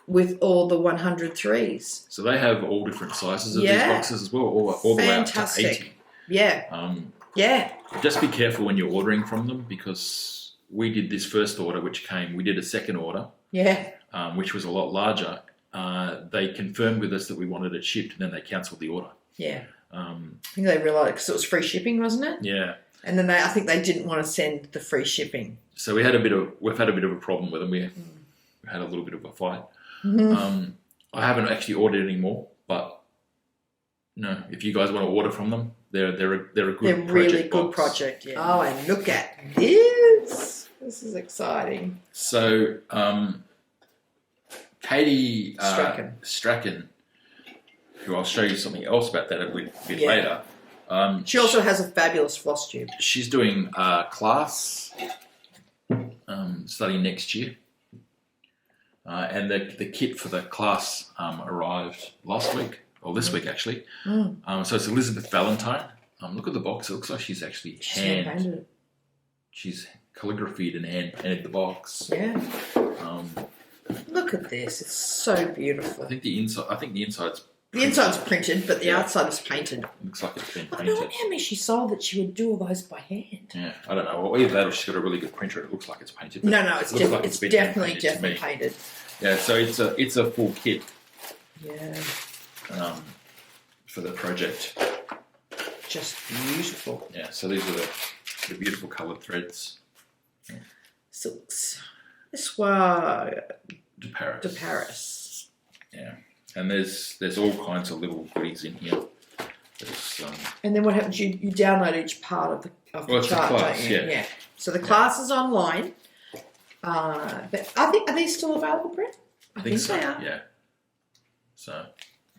with all the 103s. So they have all different sizes of these boxes as well, all the way up to 80. Yeah. Yeah. Just be careful when you're ordering from them, because we did this first order, we did a second order, Yeah. which was a lot larger, they confirmed with us that we wanted it shipped, and then they cancelled the order. Yeah. I think they realised because it was free shipping, wasn't it? Yeah. And then I think they didn't want to send the free shipping. So we've had a bit of a problem with them. We had a little bit of a fight. Mm-hmm. I haven't actually ordered any more, but no, if you guys want to order from them, they're a good They're project really good box. project. Yeah. Oh, and look at this. This is exciting. So Katie Strachan, who I'll show you something else about that a bit later. She also has a fabulous Flosstube. She's doing a class starting next year. And the kit for the class arrived last week, or this week actually. So it's Elizabeth Valentine. Look at the box. It looks like she's actually hand-painted. She's calligraphied and hand-painted the box. Yeah. Look at this. It's so beautiful. I think the inside's the inside's printed, but the outside is painted. Looks like it's been I painted. don't know how many she sold that she would do all those by hand. Yeah, I don't know. Well, either that or she's got a really good printer and it looks like it's painted. No, it's definitely painted. Yeah, so it's a full kit. Yeah. For the project. Just beautiful. Yeah, so these are the beautiful coloured threads. Silks. This was De Paris. Yeah. And there's all kinds of little goodies in here. And then what happens? You download each part of the chart, class, don't you? yeah. So the class is online. But are these still available, Brent? I think so. They are. Yeah. So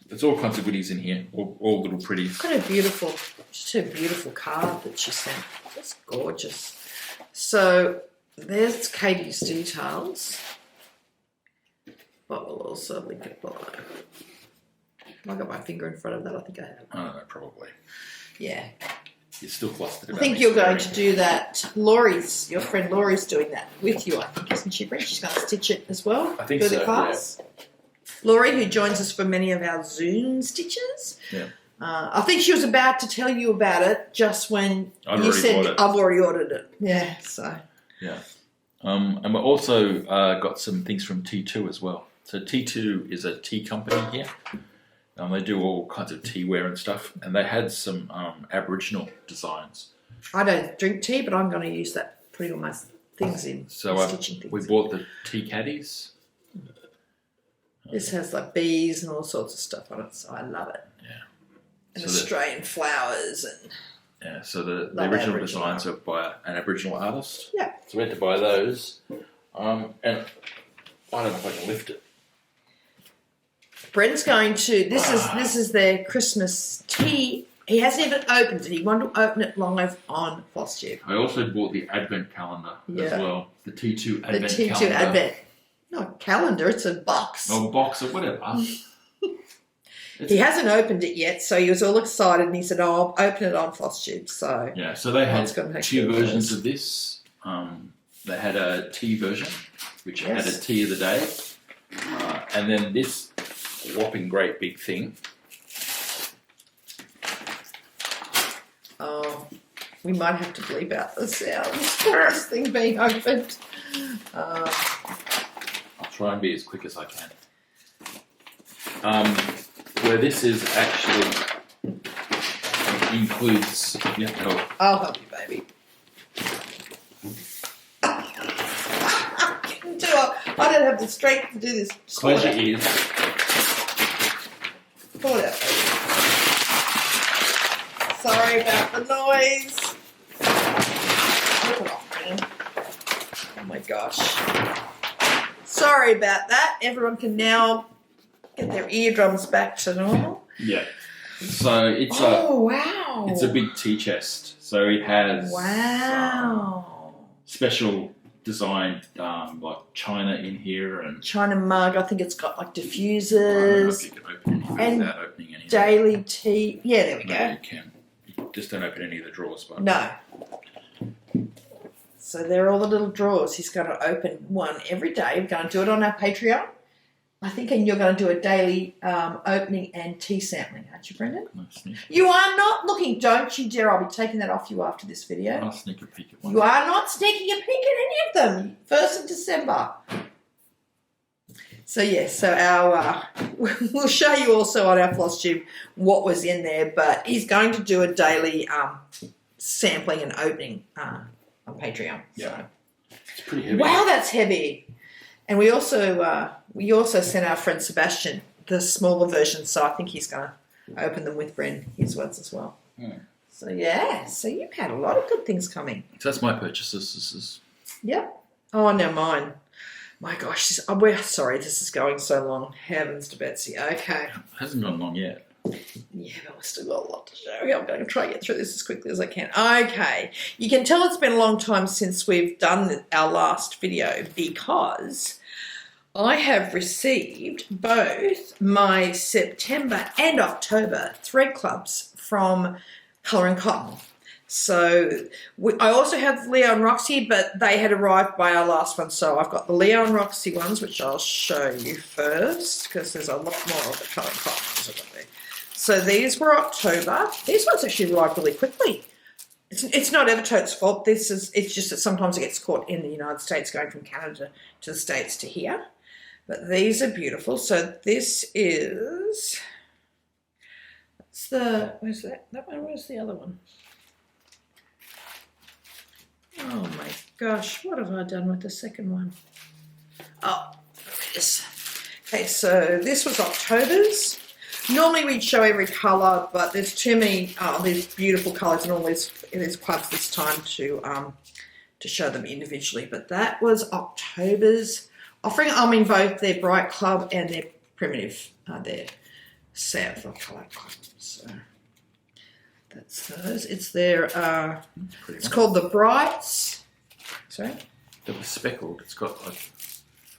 there's all kinds of goodies in here. All little pretties. Got just a beautiful card that she sent. That's gorgeous. So there's Katie's details. But we'll also link it below. Have I got my finger in front of that? I think I have. I don't know, probably. Yeah. You're still flustered about I think you're going to do that. Your friend Laurie's doing that with you, I think, isn't she, Brent? She's going to stitch it as well. I think for so, the class. Yeah. Laurie, who joins us for many of our Zoom stitches. Yeah. I think she was about to tell you about it just when you said, I've already ordered it. Yeah, so. Yeah. And we've also got some things from T2 as well. So T2 is a tea company here. They do all kinds of teaware and stuff. And they had some Aboriginal designs. I don't drink tea, but I'm going to use that putting all my things in. So we bought the tea caddies. This has like bees and all sorts of stuff on it, so I love it. Yeah. And Australian flowers and... Yeah, so the original designs are by an Aboriginal artist. Yeah. So we had to buy those. And I don't know if I can lift it. Brent's going to... This is their Christmas tea. He hasn't even opened it. He wanted to open it live on Flosstube. I also bought the Advent calendar as well. The T2 Advent calendar. The T2 Advent. Not calendar, it's a box. Oh, box or whatever. He hasn't opened it yet, so he was all excited and he said, I'll open it on Flosstube. So yeah, so they had two versions of this. They had a tea version, which had a tea of the day. And then this whopping great big thing. Oh, we might have to bleep out the sounds for this thing being opened. I'll try and be as quick as I can. Where this is actually includes... You have to help. I'll help you, baby. I can't do it. I don't have the strength to do this. Close your ears. Pull it out, baby. Sorry about the noise. Pull it off, man. Oh my gosh. Sorry about that. Everyone can now get their eardrums back to normal. Yeah. So it's wow. It's a big tea chest. So it has special designed like china in here and china mug. I think it's got like diffusers. I don't know if you can open anything and without opening anything. Daily tea. Yeah, there we go. You can. You just don't open any of the drawers, but no. So they're all the little drawers. He's going to open one every day. We're going to do it on our Patreon. I think, and you're going to do a daily opening and tea sampling, aren't you, Brendon? You are not looking. Don't you dare. I'll be taking that off you after this video. I'll sneak a peek at one. You are not sneaking a peek at any of them. 1st of December. So yes, so our we'll show you also on our Flosstube what was in there, but he's going to do a daily sampling and opening on Patreon. Yeah, So. it's pretty heavy. Wow, that's heavy. And we also sent our friend Sebastian the smaller version, so I think he's going to open them with Bren, his ones as well. So yeah, so you've had a lot of good things coming. So that's my purchases. This is. Yep. Oh, now mine. My gosh, we're sorry, this is going so long. Heavens to Betsy. Okay. It hasn't gone long yet. Yeah, but we've still got a lot to show. I'm going to try to get through this as quickly as I can. Okay. You can tell it's been a long time since we've done our last video because I have received both my September and October thread clubs from Colour and Cotton. So I also have Leo and Roxy, but they had arrived by our last one. So I've got the Leo and Roxy ones, which I'll show you first because there's a lot more of the Colour and Cotton ones I've got there. So these were October. These ones actually arrived really quickly. It's not Evertote's fault. It's just that sometimes it gets caught in the United States going from Canada to the States to here. But these are beautiful. So this is, where's that? That one, where's the other one? Oh my gosh, what have I done with the second one? Oh, there it is. Okay, so this was October's. Normally we'd show every colour, but there's too many these beautiful colours and all these clubs this time to show them individually. But that was October's offering. I mean both their Bright Club and their Primitive, their Safflower colour club. So that's those. It's their it's called the Brights. Sorry? It was speckled. It's got like.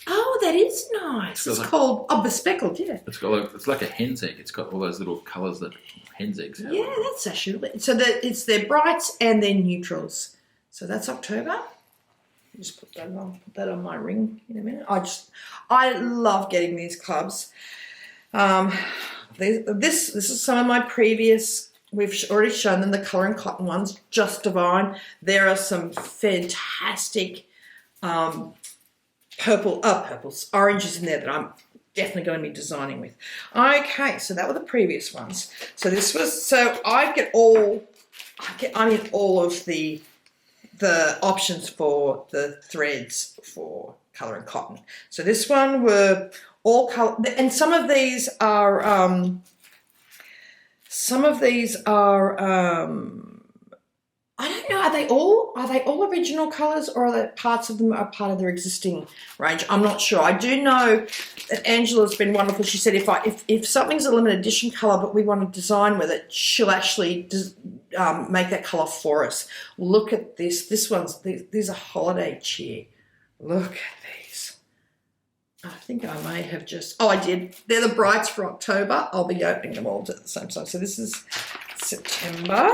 Oh, that is nice. It's like, called bespeckled, yeah. It's like a hen's egg. It's got all those little colours that hen's eggs have. Yeah, that's actually so it's their brights and their neutrals. So that's October. Just put that on my ring in a minute. I love getting these clubs. This is some of my previous. We've already shown them the Colour and Cotton ones, just divine. There are some fantastic oranges in there that I'm definitely going to be designing with. Okay, so that were the previous ones. So this was, so I get all of the options for the threads for Colour and Cotton. So this one were all colour, and some of these are I don't know, are they all original colours or are they parts of them are part of their existing range? I'm not sure. I do know that Angela's been wonderful. She said if something's a limited edition colour but we want to design with it, she'll actually make that colour for us. Look at this. These are holiday cheer. Look at these. I think I may have just, I did. They're the Brights for October. I'll be opening them all at the same time. So this is September.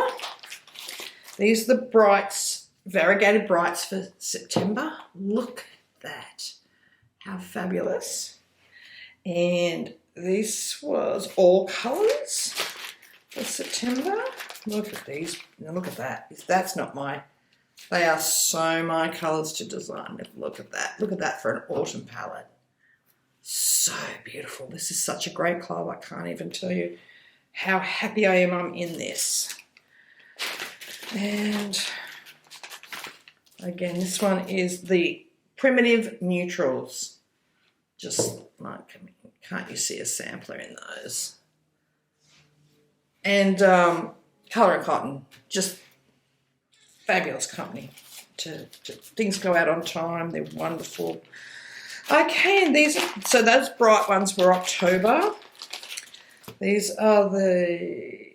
These are the Brights, variegated Brights for September. Look at that. How fabulous. And this was all colours for September. Look at these. Now look at that. That's not my, they are so my colours to design with. Look at that. Look at that for an autumn palette. So beautiful. This is such a great club. I can't even tell you how happy I am I'm in this. And again, this one is the Primitive Neutrals. Just like, can't you see a sampler in those? And Colour and Cotton, just fabulous company. Things go out on time. They're wonderful. Okay, and so those bright ones were October. These are the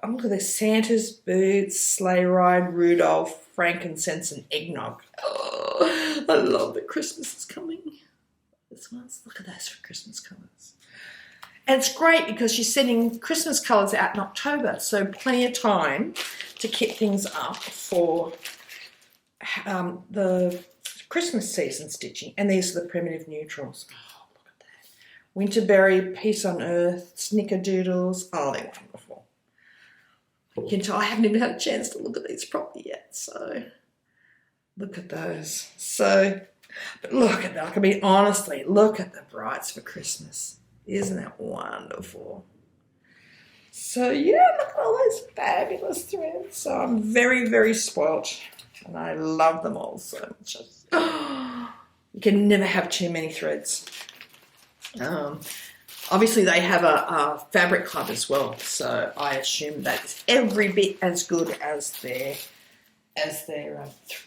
look at this, Santa's Boots, Sleigh Ride, Rudolph, Frankincense and Eggnog. Oh, I love that Christmas is coming. This one's, look at those for Christmas colours. And it's great because she's sending Christmas colours out in October, so plenty of time to kit things up for the Christmas season stitching. And these are the Primitive Neutrals. Oh, look at that. Winterberry, Peace on Earth, Snickerdoodles. Oh, they're wonderful. You can tell I haven't even had a chance to look at these properly yet, so look at those. So But look at that. I mean, honestly, look at the brights for Christmas. Isn't that wonderful? So, yeah, look at all those fabulous threads. So I'm very, very spoilt. And I love them all so much. You can never have too many threads. Obviously, they have a fabric club as well. So I assume that is every bit as good as their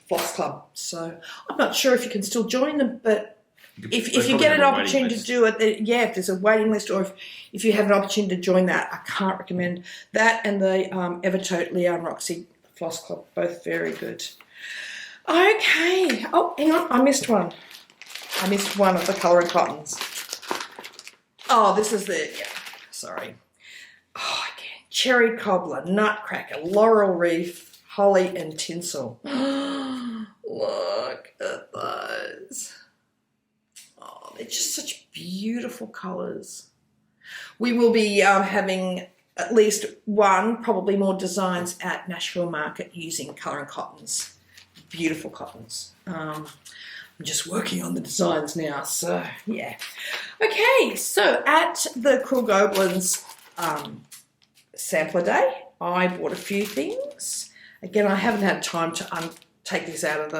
floss club. So I'm not sure if you can still join them, but if you get an opportunity to do it, if there's a waiting list, or if you have an opportunity to join that, I can't recommend that. And the Evertote Leo and Roxy Floss Club, both very good. Okay. Oh, hang on, I missed one. I missed one of the colouring cottons. Oh, this is sorry. Oh, again, cherry cobbler, nutcracker, laurel wreath, holly and tinsel. Look at those. Oh, they're just such beautiful colours. We will be having at least one, probably more designs at Nashville Market using colouring cottons. Beautiful cottons. I'm just working on the designs now, so yeah. Okay, so at the Cruel Goblins sampler day, I bought a few things. Again, I haven't had time to take these out of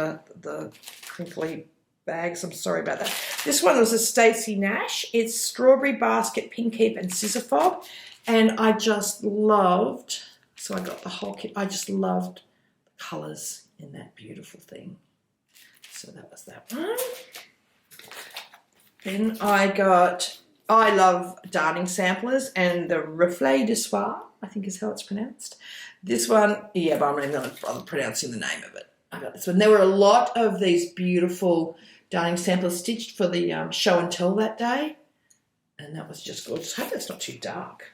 the crinkly bags. I'm sorry about that. This one was a Stacey Nash. It's strawberry basket, pink heap, and scissor fob. And I just loved, so I got the whole kit. I just loved the colours in that beautiful thing. So that was that one. Then I love darning samplers and the Reflet du Soir, I think is how it's pronounced. This one, yeah, but I'm not even bother pronouncing the name of it. I got this one. There were a lot of these beautiful darning samplers stitched for the show and tell that day. And that was just gorgeous. I hope that's not too dark.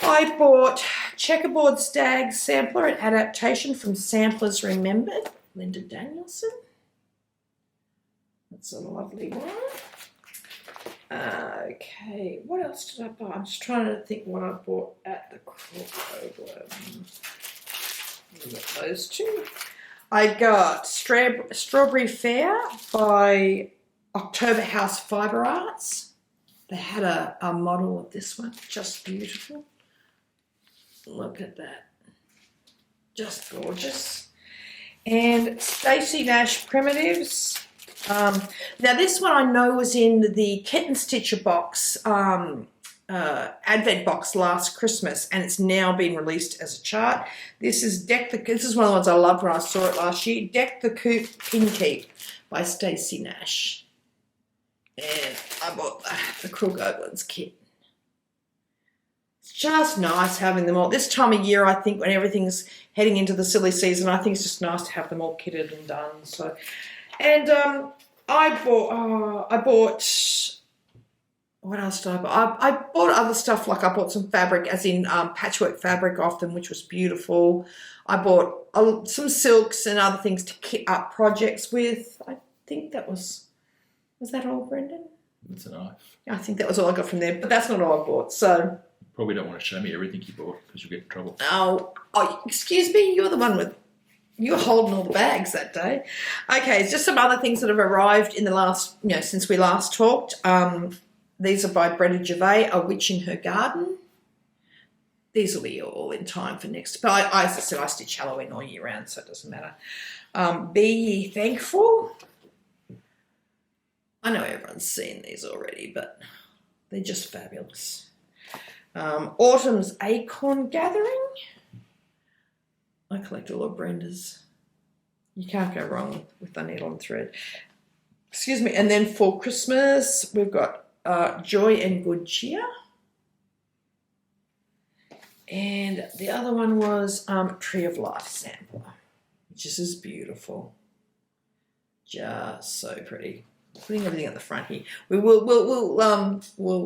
I bought Checkerboard Stag Sampler, an adaptation from Samplers Remembered, Linda Danielson. That's a lovely one. Okay, what else did I buy? I'm just trying to think what I bought at the Cruel. Those two. I got Strawberry Fair by October House Fibre Arts. They had a model of this one, just beautiful. Look at that. Just gorgeous. And Stacey Nash Primitives. Now this one I know was in the Kitten Stitcher box, Advent box last Christmas, and it's now been released as a chart. This is this is one of the ones I loved when I saw it last year. Deck the Coop Pin Keep by Stacey Nash. And I bought the Cruel Goblins kit. It's just nice having them all. This time of year, I think, when everything's heading into the silly season, I think it's just nice to have them all kitted and done. So, and I bought. What else did I buy? I bought other stuff, like I bought some fabric, as in patchwork fabric off them, which was beautiful. I bought some silks and other things to kit up projects with. I think that was that all, Brendon? That's a knife. I think that was all I got from there, but that's not all I bought, so. Probably don't want to show me everything you bought because you'll get in trouble. Oh, excuse me, you're the one you were holding all the bags that day. Okay, just some other things that have arrived in the last, since we last talked. These are by Brendon Gervais, A Witch in Her Garden. These will be all in time for next. But as I said, I stitch Halloween all year round, so it doesn't matter. Be Ye Thankful. I know everyone's seen these already, but they're just fabulous. Autumn's Acorn Gathering. I collect all of Brenda's. You can't go wrong with the needle and thread. Excuse me. And then for Christmas, we've got Joy and Good Cheer. And the other one was Tree of Life sampler, which is just beautiful. Just so pretty. Putting everything at the front here. We'll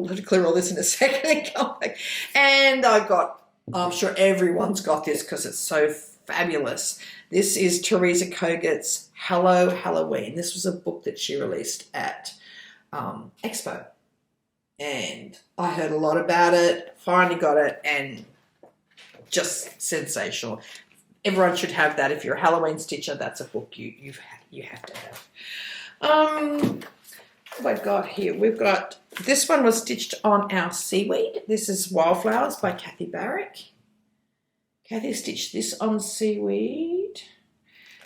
have to clear all this in a second and come back. And I'm sure everyone's got this because it's so fabulous. This is Teresa Kogut's Hello Halloween. This was a book that she released at Expo. And I heard a lot about it, finally got it, and just sensational. Everyone should have that. If you're a Halloween stitcher, that's a book you have to have. What have I got here? We've got, this one was stitched on our seaweed. This is Wildflowers by Kathy Barrick. Kathy stitched this on seaweed.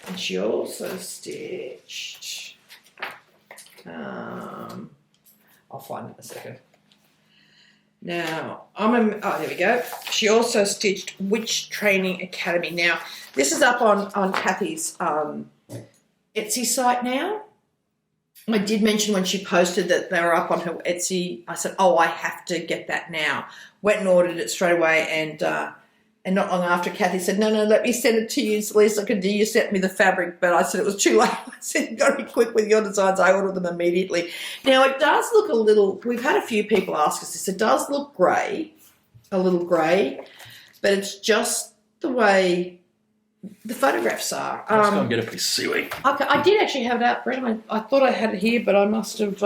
And she also stitched, I'll find it in a second. Now, there we go. She also stitched Witch Training Academy. Now, this is up on Kathy's Etsy site now. I did mention when she posted that they were up on her Etsy. I said, I have to get that now. Went and ordered it straight away, and not long after, Kathy said, no, let me send it to you so at least I can do. You sent me the fabric, but I said it was too late. I said, you've got to be quick with your designs. I ordered them immediately. Now, it does look a little, we've had a few people ask us this. It does look grey, a little grey, but it's just the way the photographs are. Let's go and get a piece of seaweed. Okay, I did actually have it out, Brendon. I thought I had it here, but I must have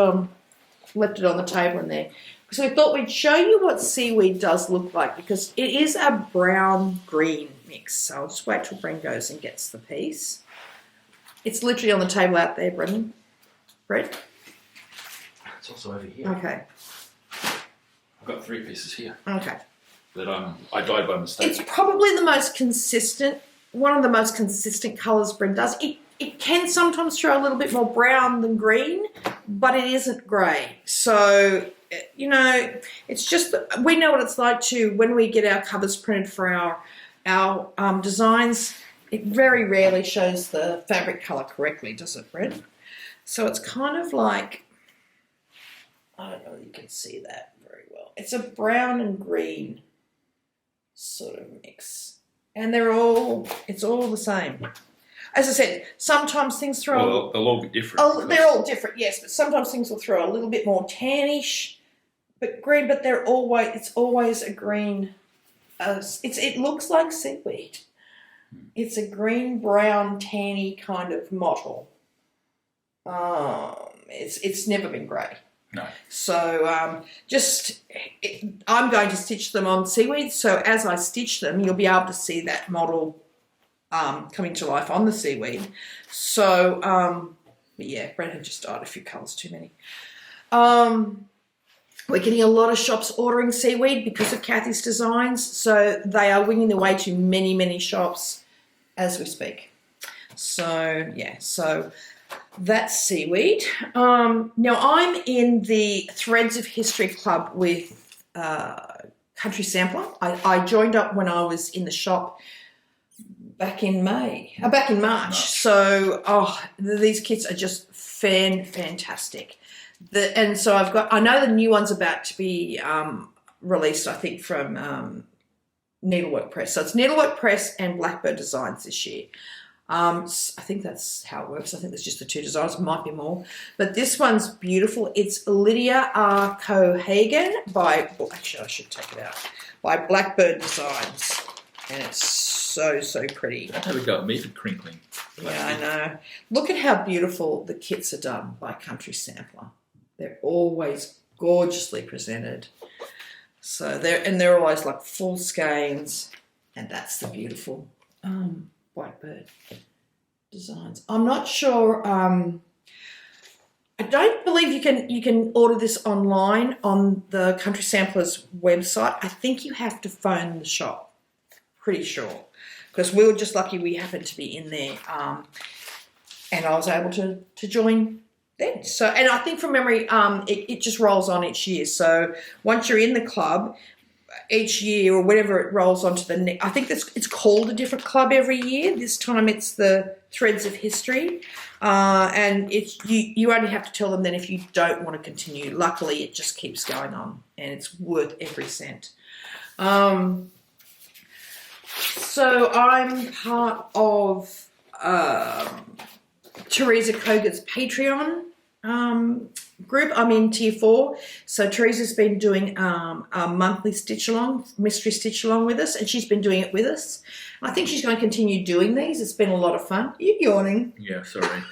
left it on the table in there. So we thought we'd show you what seaweed does look like because it is a brown-green mix. So I'll just wait till Brendon goes and gets the piece. It's literally on the table out there, Brendon. Brett? It's also over here. Okay. I've got 3 pieces here Okay. that I dyed by mistake. It's probably the most consistent, one of the most consistent colours Brendon does. It can sometimes throw a little bit more brown than green, but it isn't grey. So, you know, it's just, we know what it's like to, when we get our covers printed for our designs, it very rarely shows the fabric colour correctly, does it, Brett? So it's kind of like, I don't know if you can see that very well. It's a brown and green sort of mix. And it's all the same. As I said, sometimes things throw... Well, they'll all be different. Oh, they're all different, yes, but sometimes things will throw a little bit more tannish, but green, but it's always a green. It looks like seaweed. It's a green, brown, tanny kind of mottle. It's never been grey. No. So I'm going to stitch them on seaweed, so as I stitch them, you'll be able to see that model coming to life on the seaweed. So, but yeah, Brendon just dyed a few colours too many. We're getting a lot of shops ordering seaweed because of Kathy's designs, so they are winging their way to many, many shops as we speak. So, yeah, so that's seaweed. Now, I'm in the Threads of History Club with Country Sampler. I joined up when I was in the shop back in March. So, these kits are just fantastic. And so I know the new one's about to be released, I think, from Needlework Press. So it's Needlework Press and Blackbird Designs this year. I think that's how it works. I think there's just the 2 designs. It might be more. But this one's beautiful. It's Lydia R. Cohagen actually I should take it out, by Blackbird Designs. And it's so pretty. That's how we got me for crinkling. Yeah, I know. Look at how beautiful the kits are done by Country Sampler. They're always gorgeously presented. So they're always like full skeins, and that's the beautiful Blackbird Designs. I'm not sure. I don't believe you can order this online on the Country Sampler's website. I think you have to phone the shop. Pretty sure, because we were just lucky we happened to be in there, and I was able to join then. So, and I think from memory, it just rolls on each year. So once you're in the club, each year or whatever, it rolls onto the next. I think it's called a different club every year. This time it's the Threads of History, and it's you only have to tell them then if you don't want to continue. Luckily, it just keeps going on, and it's worth every cent. So I'm part of Teresa Koga's Patreon group. I'm in Tier 4. So Teresa's been doing a monthly mystery stitch along with us, and she's been doing it with us. I think she's going to continue doing these. It's been a lot of fun. Are you yawning? Yeah, sorry.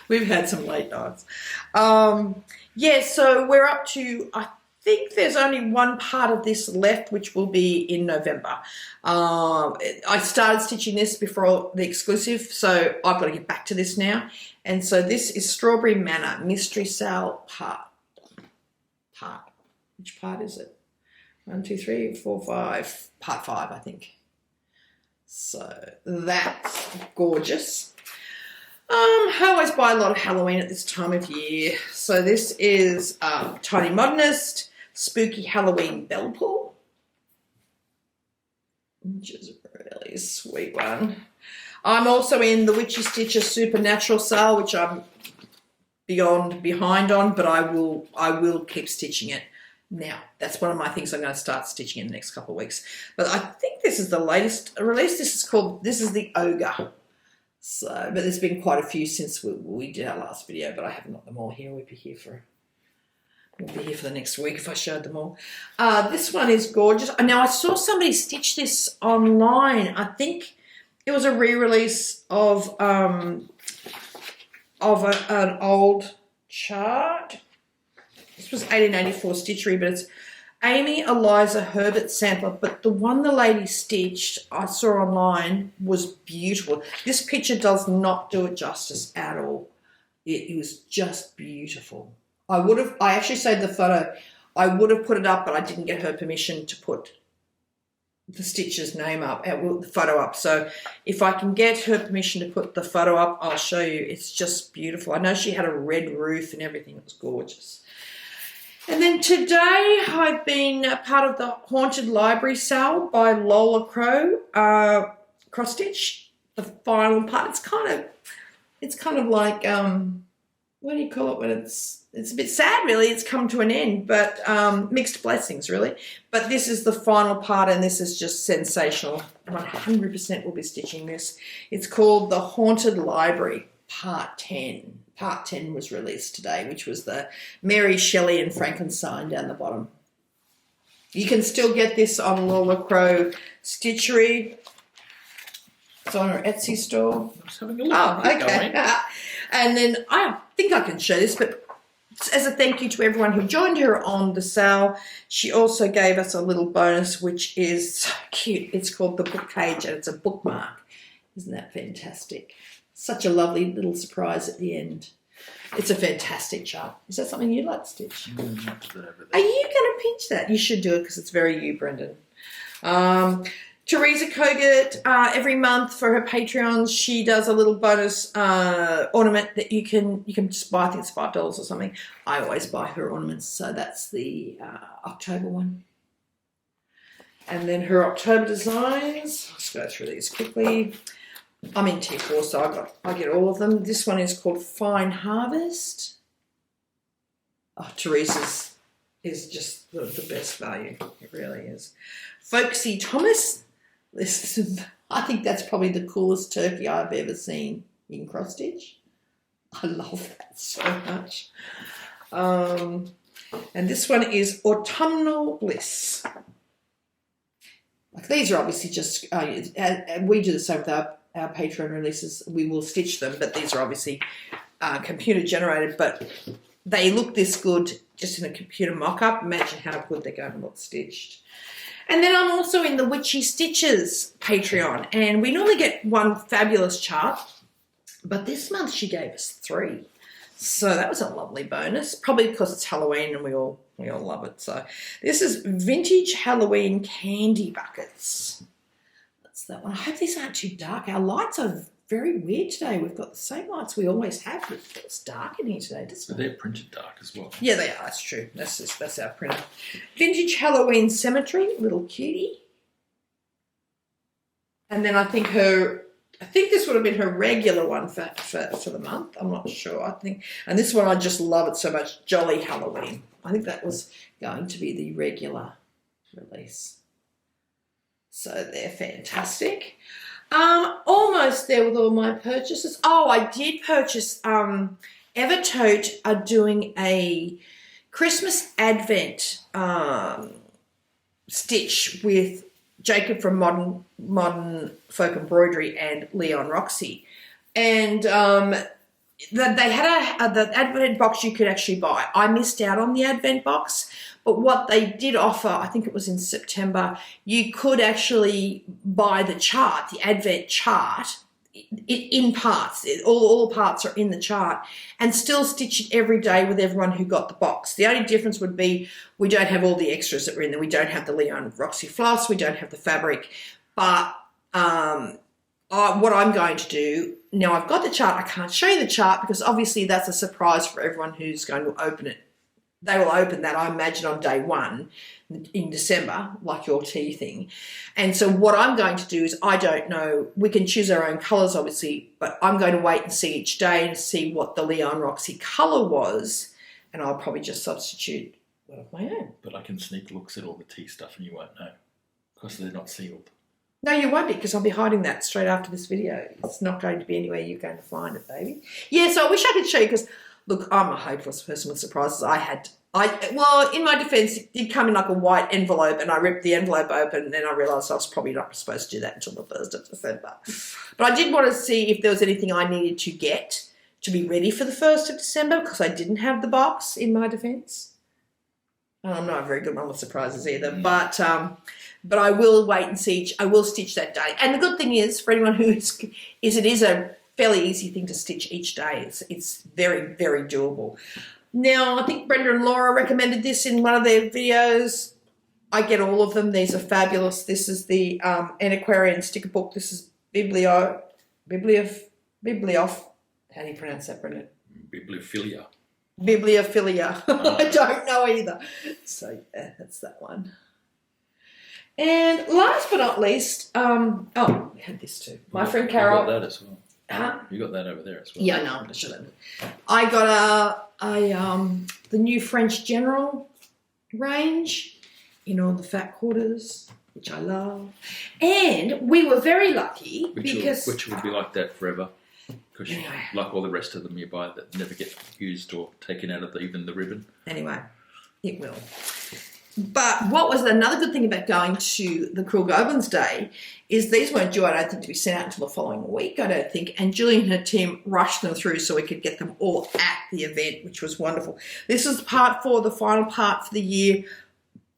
We've had some late nights. Yeah, so we're up to, I think there's only one part of this left, which will be in November. I started stitching this before the exclusive, so I've got to get back to this now. And so this is Strawberry Manor Mystery Sale part. Which part is it? 1, 2, 3, 4, 5. Part 5, I think. So that's gorgeous. I always buy a lot of Halloween at this time of year. So this is Tiny Modernist Spooky Halloween Bell Pull, which is a really sweet one. I'm also in the Witchy Stitches Supernatural sale, which I'm behind on, but I will keep stitching it. Now, that's one of my things I'm going to start stitching in the next couple of weeks. But I think this is the latest release. This is the Ogre. So, but there's been quite a few since we did our last video, but I haven't got them all here. We'll be here for the next week if I showed them all. This one is gorgeous. Now, I saw somebody stitch this online. I think it was a re-release of an old chart. This was 1884 stitchery, but it's Amy Eliza Herbert sampler. But the one the lady stitched I saw online was beautiful. This picture does not do it justice at all. It was just beautiful. I actually saved the photo. I would have put it up, but I didn't get her permission to put the stitcher's name up, the photo up. So if I can get her permission to put the photo up, I'll show you. It's just beautiful. I know she had a red roof and everything. It was gorgeous. And then today I've been a part of the Haunted Library sale by Lola Crow cross stitch. The final part. It's kind of like what do you call it when it's a bit sad, really. It's come to an end, but mixed blessings, really. But this is the final part, and this is just sensational. 100% will be stitching this. It's called The Haunted Library, Part 10. Part 10 was released today, which was the Mary Shelley and Frankenstein down the bottom. You can still get this on Lola Crow Stitchery. It's on her Etsy store. I was having a look. Oh, okay. And then I think I can show this, but as a thank you to everyone who joined her on the sale, she also gave us a little bonus, which is so cute. It's called the Book Cage, and it's a bookmark. Isn't that fantastic? Such a lovely little surprise at the end. It's a fantastic chart. Is that something you'd like to stitch? Are you going to pinch that? You should do it because it's very you, Brendon. Teresa Kogut, every month for her Patreons, she does a little bonus ornament that you can just buy. I think it's $5 or something. I always buy her ornaments, so that's the October one. And then her October designs. Let's go through these quickly. I'm in T4, so I get all of them. This one is called Fine Harvest. Oh, Teresa's is just the best value. It really is. Folksy Thomas. I think that's probably the coolest turkey I've ever seen in cross stitch. I love that so much. And this one is Autumnal Bliss. Like, these are obviously just, we do the same with our Patreon releases. We will stitch them, but these are obviously computer generated, but they look this good just in a computer mock-up. Imagine how good they're going to look stitched. And then I'm also in the Witchy Stitches Patreon, and we normally get one fabulous chart, but this month she gave us 3. So that was a lovely bonus, probably because it's Halloween and we all love it. So this is Vintage Halloween Candy Buckets. That's that one. I hope these aren't too dark. Our lights are very weird today. We've got the same lights we always have, but it's dark in here today, doesn't it? They're printed dark as well. Yeah, they are. That's true. That's our printer. Vintage Halloween Cemetery, little cutie. And then I think this would have been her regular one for the month. I'm not sure. And this one, I just love it so much. Jolly Halloween. I think that was going to be the regular release. So they're fantastic. Almost there with all my purchases. Oh, I did purchase, Evertote are doing a Christmas Advent stitch with Jacob from Modern Folk Embroidery and Leon Roxy. And they had the advent box you could actually buy. I missed out on the advent box, but what they did offer, I think it was in September, you could actually buy the chart, the advent chart, in parts. All parts are in the chart, and still stitch it every day with everyone who got the box. The only difference would be we don't have all the extras that were in there. We don't have the Leon Roxy floss. We don't have the fabric. But what I'm going to do, now I've got the chart. I can't show you the chart because obviously that's a surprise for everyone who's going to open it. They will open that, I imagine, on day 1 in December, like your tea thing. And so what I'm going to do is, I don't know, we can choose our own colours, obviously, but I'm going to wait and see each day and see what the Leon Roxy colour was, and I'll probably just substitute one of my own. But I can sneak looks at all the tea stuff and you won't know because they're not sealed. No, you won't be, because I'll be hiding that straight after this video. It's not going to be anywhere you're going to find it, baby. Yeah, so I wish I could show you, because look, I'm a hopeless person with surprises. Well, in my defence, it did come in like a white envelope, and I ripped the envelope open, and then I realised I was probably not supposed to do that until the 1st of December. But I did want to see if there was anything I needed to get to be ready for the 1st of December, because I didn't have the box, in my defence. I'm not a very good one with surprises either, but I will wait and see. I will stitch that day. And the good thing is, for anyone who is it is a fairly easy thing to stitch each day. It's very, very doable. Now, I think Brenda and Laura recommended this in one of their videos. I get all of them. These are fabulous. This is the Antiquarian sticker book. This is Bibliof. How do you pronounce that, Brenda? Bibliophilia. Bibliophilia. I don't know either. So, yeah, that's that one. And last but not least, we had this too. My friend Carol. You got that as well. Huh? You got that over there as well. Yeah, no, I should have. I got the new French General range in all the fat quarters, which I love. And we were very lucky which will be like that forever. Because like all the rest of them you buy that never get used or taken out of even the ribbon. Anyway, it will. But what was another good thing about going to the Cruel Goblins Day is these weren't due, I don't think, to be sent out until the following week, I don't think. And Julie and her team rushed them through so we could get them all at the event, which was wonderful. This is part 4, the final part for the year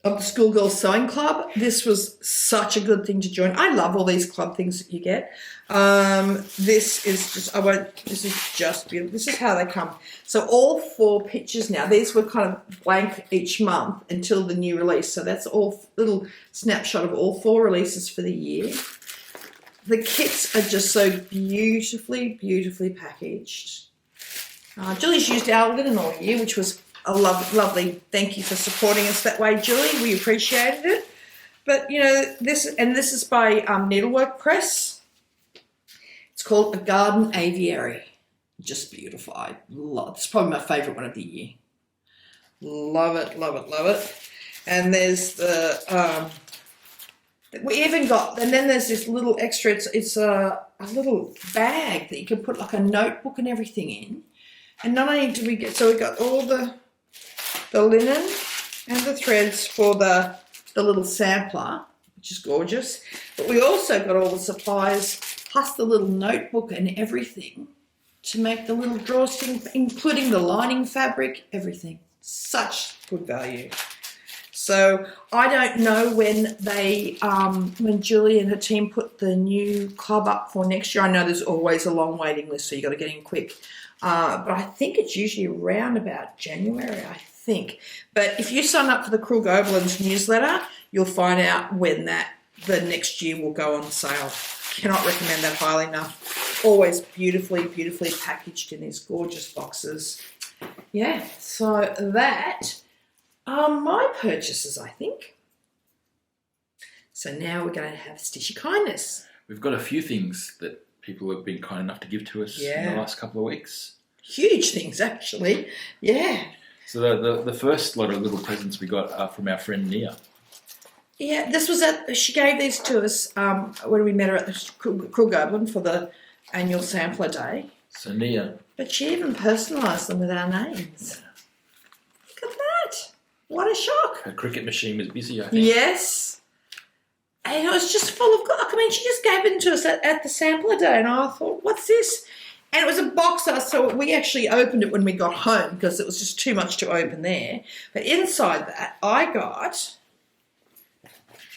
of the Schoolgirls Sewing Club. This was such a good thing to join. I love all these club things that you get. This is just beautiful. This is how they come. So all 4 pictures now. These were kind of blank each month until the new release. So that's all little snapshot of all 4 releases for the year. The kits are just so beautifully, beautifully packaged. Julie's used our linen all year, which was a lovely thank you for supporting us that way, Julie. We appreciated it. But, you know, this is by Needlework Press. It's called A Garden Aviary. Just beautiful. It's probably my favourite one of the year. Love it, love it, love it. And there's the, we even got, and then there's this little extra, it's a little bag that you can put like a notebook and everything in. And not only do we get, so we got all the linen and the threads for the little sampler, which is gorgeous. But we also got all the supplies, plus the little notebook and everything to make the little drawstring, including the lining fabric, everything. Such good value. So I don't know when when Julie and her team put the new club up for next year. I know there's always a long waiting list, so you got to get in quick. But I think it's usually around about January, I think. But if you sign up for the Cruel Goblins newsletter, you'll find out when the next year will go on sale. Cannot recommend that highly enough. Always beautifully, beautifully packaged in these gorgeous boxes. Yeah, so that are my purchases, I think. So now we're going to have Stitchy Kindness. We've got a few things that people have been kind enough to give to us in the last couple of weeks. Huge things, actually. Yeah. So the first lot of little presents we got are from our friend Nia. Yeah, this was she gave these to us when we met her at the Cruel Goblin for the annual sampler day. So Nia. But she even personalised them with our names. Look at that. What a shock. Her cricket machine was busy, I think. Yes. And it was just full of, I mean, she just gave it to us at the sampler day, and I thought, what's this? And it was a boxer, so we actually opened it when we got home because it was just too much to open there. But inside that, I got,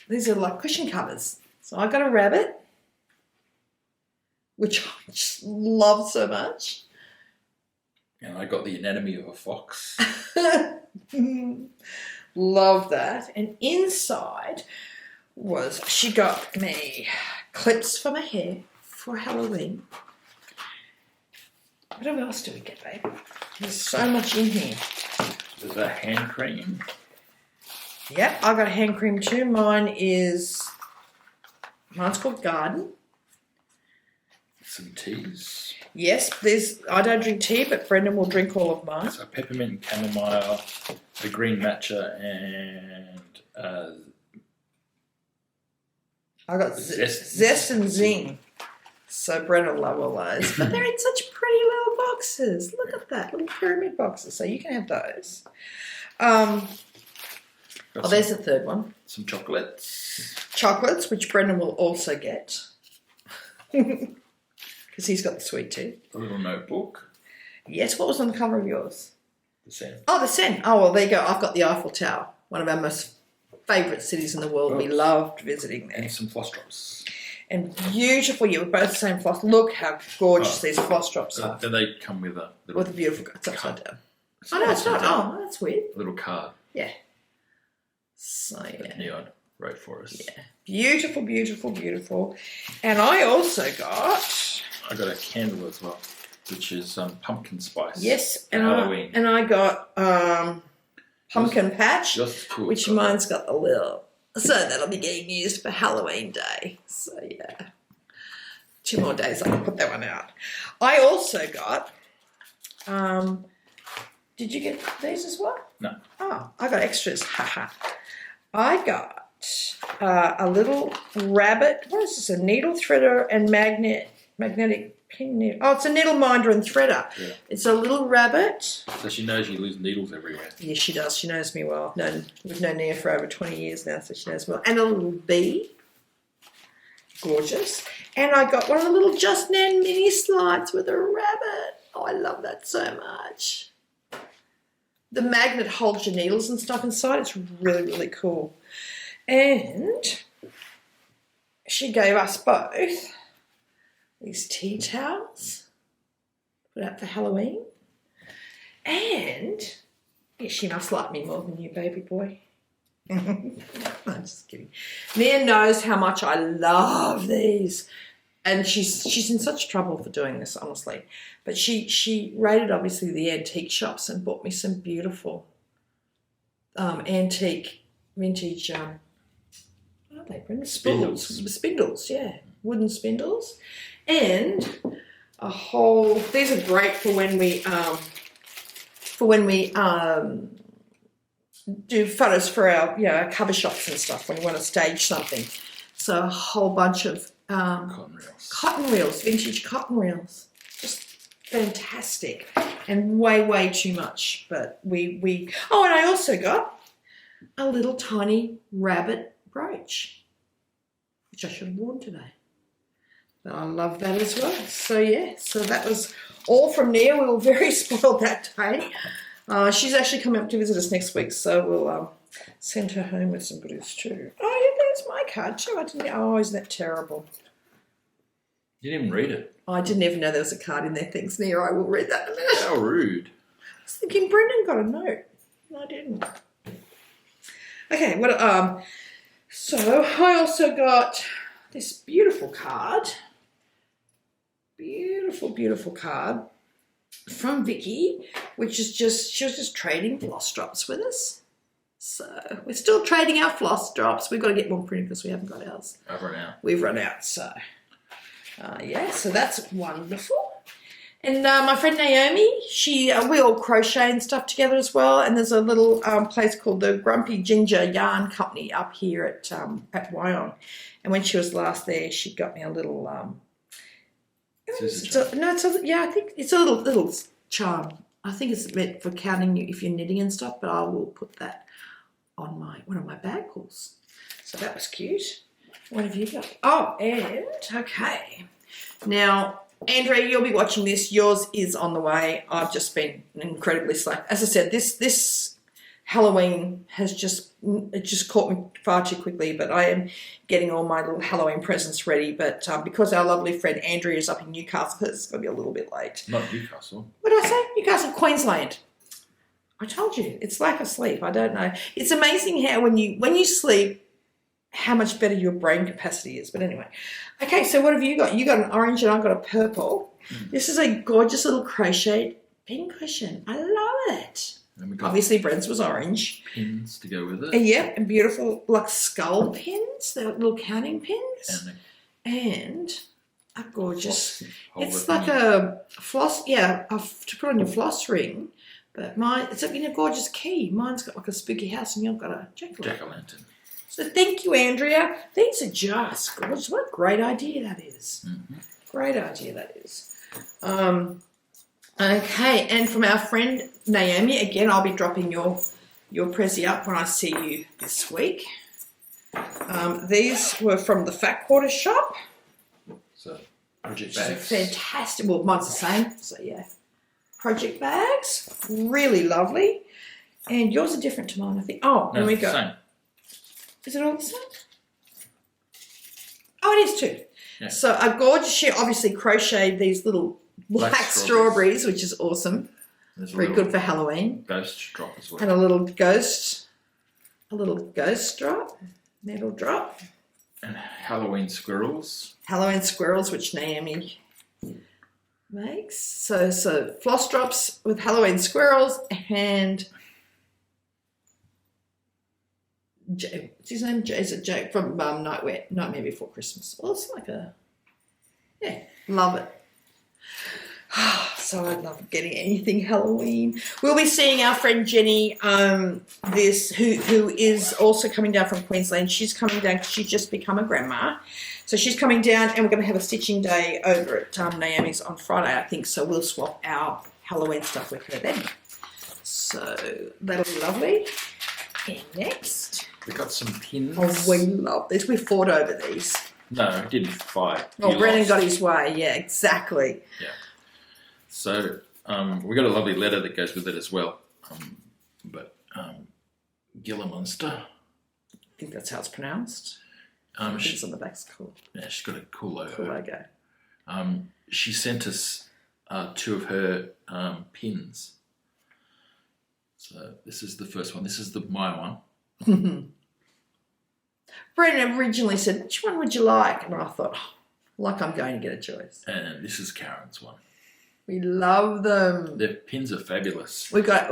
these are like cushion covers. So I got a rabbit, which I just love so much. And I got the anatomy of a fox. Love that. And inside was, she got me clips for my hair for Halloween. What else do we get, babe? There's so much in here. There's a hand cream. Yep, I got a hand cream too. Mine's called Garden. Some teas. Yes, I don't drink tea, but Brendon will drink all of mine. So peppermint, chamomile, the green matcha, and I got zest and zing. So Brendon will love all those. But they're in such pretty little boxes. Look at that, little pyramid boxes. So you can have those. There's the third one. Some chocolates. Chocolates, which Brendon will also get. Because he's got the sweet tea. A little notebook. Yes, what was on the cover of yours? The Seine. Oh, the Seine. Oh, well, there you go. I've got the Eiffel Tower, one of our most favourite cities in the world. We loved visiting there. And some floss drops. And beautiful. You were both the same floss. Look how gorgeous these floss drops are. Do they come with a little... With a beautiful... It's upside down. It's Oh, no, it's not. down. Oh, that's weird. A little card. Yeah. So, yeah. Neon wrote for us. Yeah. Beautiful, beautiful, beautiful. And I also got... I got a candle as well, which is pumpkin spice. Yes, for and Halloween. I got pumpkin patch, Just cool. which mine's got the little... So that'll be getting used for Halloween Day. So, yeah. 2 more days, I'll put that one out. I also got... did you get these as well? No. Oh, I got extras. Haha. I got a little rabbit. What is this? A needle threader and magnetic pin needle. Oh, it's a needle minder and threader. Yeah. It's a little rabbit. So she knows you lose needles everywhere. Yes, she does. She knows me well. We've known her for over 20 years now, so she knows me well. And a little bee. Gorgeous. And I got one of the little Just Nan mini slides with a rabbit. Oh, I love that so much. The magnet holds your needles and stuff inside. It's really, really cool. And she gave us both these tea towels. Put out for Halloween. And yeah, she must like me more than you, baby boy. I'm just kidding. Mia knows how much I love these. And she's in such trouble for doing this, honestly. But she raided, obviously, the antique shops and bought me some beautiful antique, vintage, what are they, Brendon? Spindles, yeah. Wooden spindles. And a whole, these are great for when we do photos for our cover shots and stuff when you want to stage something. So a whole bunch of cotton reels, vintage cotton reels. Just fantastic. And way too much. But we oh, and I also got a little tiny rabbit brooch, which I should have worn today. But I love that as well. So yeah, so that was all from Nia. We were very spoiled that day. She's actually coming up to visit us next week, so we'll send her home with some goodies too. Oh yeah, there's my card too. I didn't. Oh, isn't that terrible? You didn't even read it. I didn't even know there was a card in there. Thanks, Nia. I will read that in a minute. How rude. I was thinking Brendon got a note. No, I didn't. Okay, what? So I also got this beautiful card. Beautiful card from Vicky, which is she was just trading floss drops with us. So we're still trading our floss drops. We've got to get more printed because we haven't got ours. I've run out. We've run out, so yeah, so that's wonderful. And my friend Naomi, we all crochet and stuff together as well. And there's a little place called the Grumpy Ginger Yarn Company up here at Wyong. And when she was last there, she got me a little I think it's a little charm. I think it's meant for counting you if you're knitting and stuff, but I will put that on one of my bag pulls. So that was cute. What have you got? Oh, and okay. Now Andrea, you'll be watching this. Yours is on the way. I've just been incredibly slow. As I said, this Halloween has just caught me far too quickly, but I am getting all my little Halloween presents ready. But because our lovely friend Andrea is up in Newcastle, it's going to be a little bit late. Not Newcastle. What did I say? Newcastle, Queensland. I told you, it's like a sleep. I don't know. It's amazing how when you sleep, how much better your brain capacity is. But anyway, okay. So what have you got? You got an orange, and I've got a purple. This is a gorgeous little crocheted pin cushion. I love it. And we got obviously Brent's was orange. pins to go with it. Yeah, and beautiful like skull pins, the little counting pins, and a gorgeous. It's like a floss, to put on your floss ring. But mine, it's in a gorgeous key. Mine's got like a spooky house, and you've got a jack-o'-lantern. So thank you, Andrea. These are just gorgeous. What a great idea that is. Mm-hmm. Great idea that is. Okay, and from our friend Naomi, again, I'll be dropping your Prezi up when I see you this week. These were from the Fat Quarter shop. So, project bags. Fantastic. Well, mine's the same, so yeah. Project bags, really lovely. And yours are different to mine, I think. Oh, there we go. Same. Is it all the same? Oh, it is too. Yeah. So a gorgeous, she obviously crocheted these little black strawberries, which is awesome. Very good for Halloween. Ghost drop as well. And a little ghost drop, metal drop. And Halloween squirrels. Halloween squirrels, which Naomi makes. So floss drops with Halloween squirrels and what's his name? Is it Jake from Nightmare Before Christmas? Well, it's like love it. So I love getting anything Halloween. We'll be seeing our friend Jenny, who is also coming down from Queensland. She's coming down because she's just become a grandma. So she's coming down, and we're going to have a stitching day over at Naomi's on Friday, I think. So we'll swap our Halloween stuff with her then. So that'll be lovely. And next, we got some pins. Oh, we love this. We fought over these. No, I didn't fight. Oh, Brendon got his way. Yeah, exactly. Yeah. So we got a lovely letter that goes with it as well. Gillimonster. I think that's how it's pronounced. She's on the back's cool. Yeah, she's got a cool logo. Cool logo. She sent us 2 of her pins. So this is the first one. This is my one. Brendon originally said, which one would you like? And I thought, like I'm going to get a choice. And this is Karen's one. We love them. Their pins are fabulous. We've got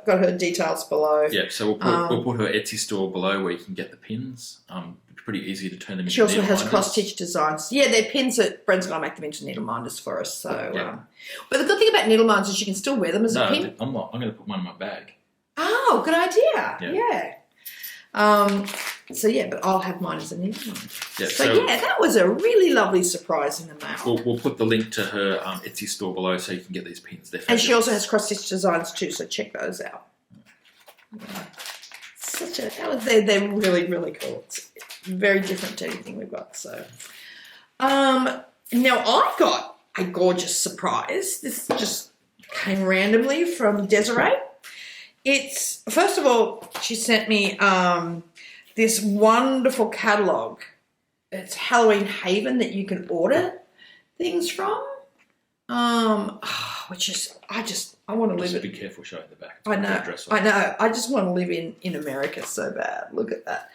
her details below. Yeah, so we'll put her Etsy store below where you can get the pins. It's pretty easy to turn them into She also has needle cross-stitch designs. Yeah, they're pins that Brendon's going to make them into needle minders for us. So, yeah. But the good thing about needle minders is you can still wear them as a pin. I'm not. I'm going to put one in my bag. Oh, good idea. Yeah. But I'll have mine as a needle minder. Yeah, so that was a really lovely surprise in the mail. We'll put the link to her Etsy store below so you can get these pins. And she also has cross-stitch designs too, so check those out. They're really, really cool. It's very different to anything we've got. So, now I got a gorgeous surprise. This just came randomly from Desiree. It's, first of all, she sent me this wonderful catalogue. It's Halloween Haven that you can order things from. Which is, I want to live Just be careful showing the back. I know. I just want to live in America so bad. Look at that.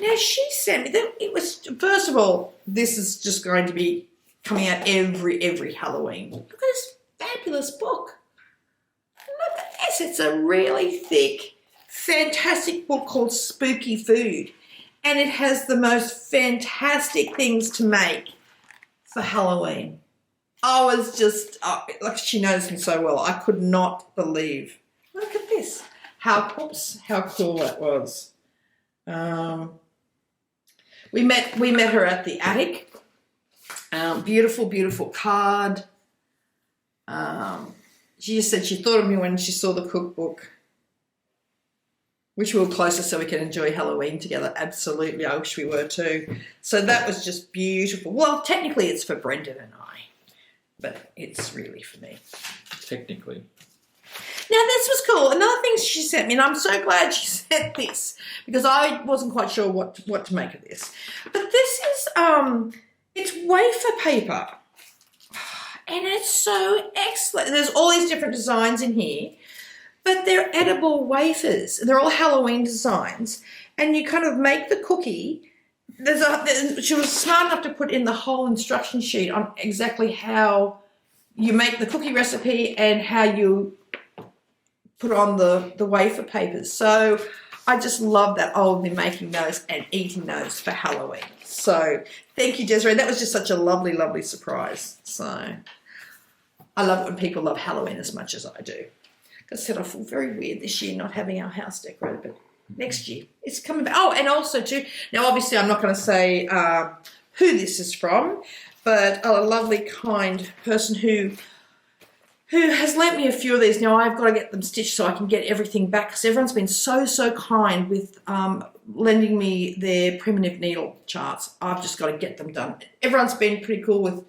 Now, she sent me, it was, first of all, this is just going to be coming out every Halloween. Look at this fabulous book. Look at this. It's a really thick, fantastic book called Spooky Food. And it has the most fantastic things to make for Halloween. I was just, like she knows me so well, I could not believe. Look at this. How cool that was. We met her at the attic. Beautiful, beautiful card. She just said she thought of me when she saw the cookbook. Wish we were closer so we could enjoy Halloween together. Absolutely, I wish we were too. So that was just beautiful. Well, technically it's for Brendon and I. but it's really for me. Technically. Now, this was cool. Another thing she sent me, and I'm so glad she sent this because I wasn't quite sure what to make of this. But this is, it's wafer paper. And it's so excellent. There's all these different designs in here, but they're edible wafers. They're all Halloween designs. And you kind of make the cookie. She was smart enough to put in the whole instruction sheet on exactly how you make the cookie recipe and how you put on the wafer papers. So I just love that. I'll be making those and eating those for Halloween. So thank you, Desiree. That was just such a lovely, lovely surprise. So I love it when people love Halloween as much as I do. Like I said, I feel very weird this year not having our house decorated, but next year it's coming back. Oh, and also too, now obviously I'm not going to say who this is from, but a lovely, kind person who has lent me a few of these. Now I've got to get them stitched so I can get everything back because everyone's been so kind with lending me their primitive needle charts. I've just got to get them done. Everyone's been pretty cool with